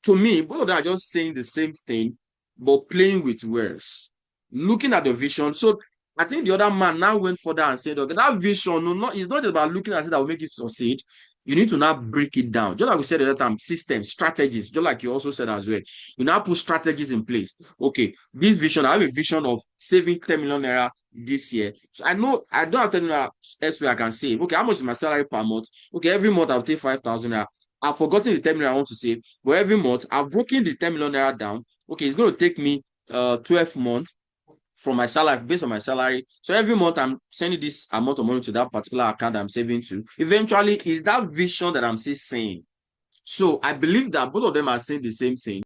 to me, both of them are just saying the same thing, but playing with words. Looking at the vision. So I think the other man now went further and said, okay, that vision, it's not about looking at it that will make it succeed. You need to now break it down. Just like we said at that time, systems, strategies, just like you also said as well. You now put strategies in place. Okay, this vision, I have a vision of saving 10 million naira this year. So I know I don't have to know else where I can save. Okay, how much is my salary per month? Okay, every month I'll take 5,000 naira. I've forgotten the 10 million I want to save, but every month I've broken the 10 million naira down. Okay, it's going to take me 12 months from my salary, based on my salary. So every month I'm sending this amount of money to that particular account I'm saving to. Eventually, is that vision that I'm still saying. So I believe that both of them are saying the same thing.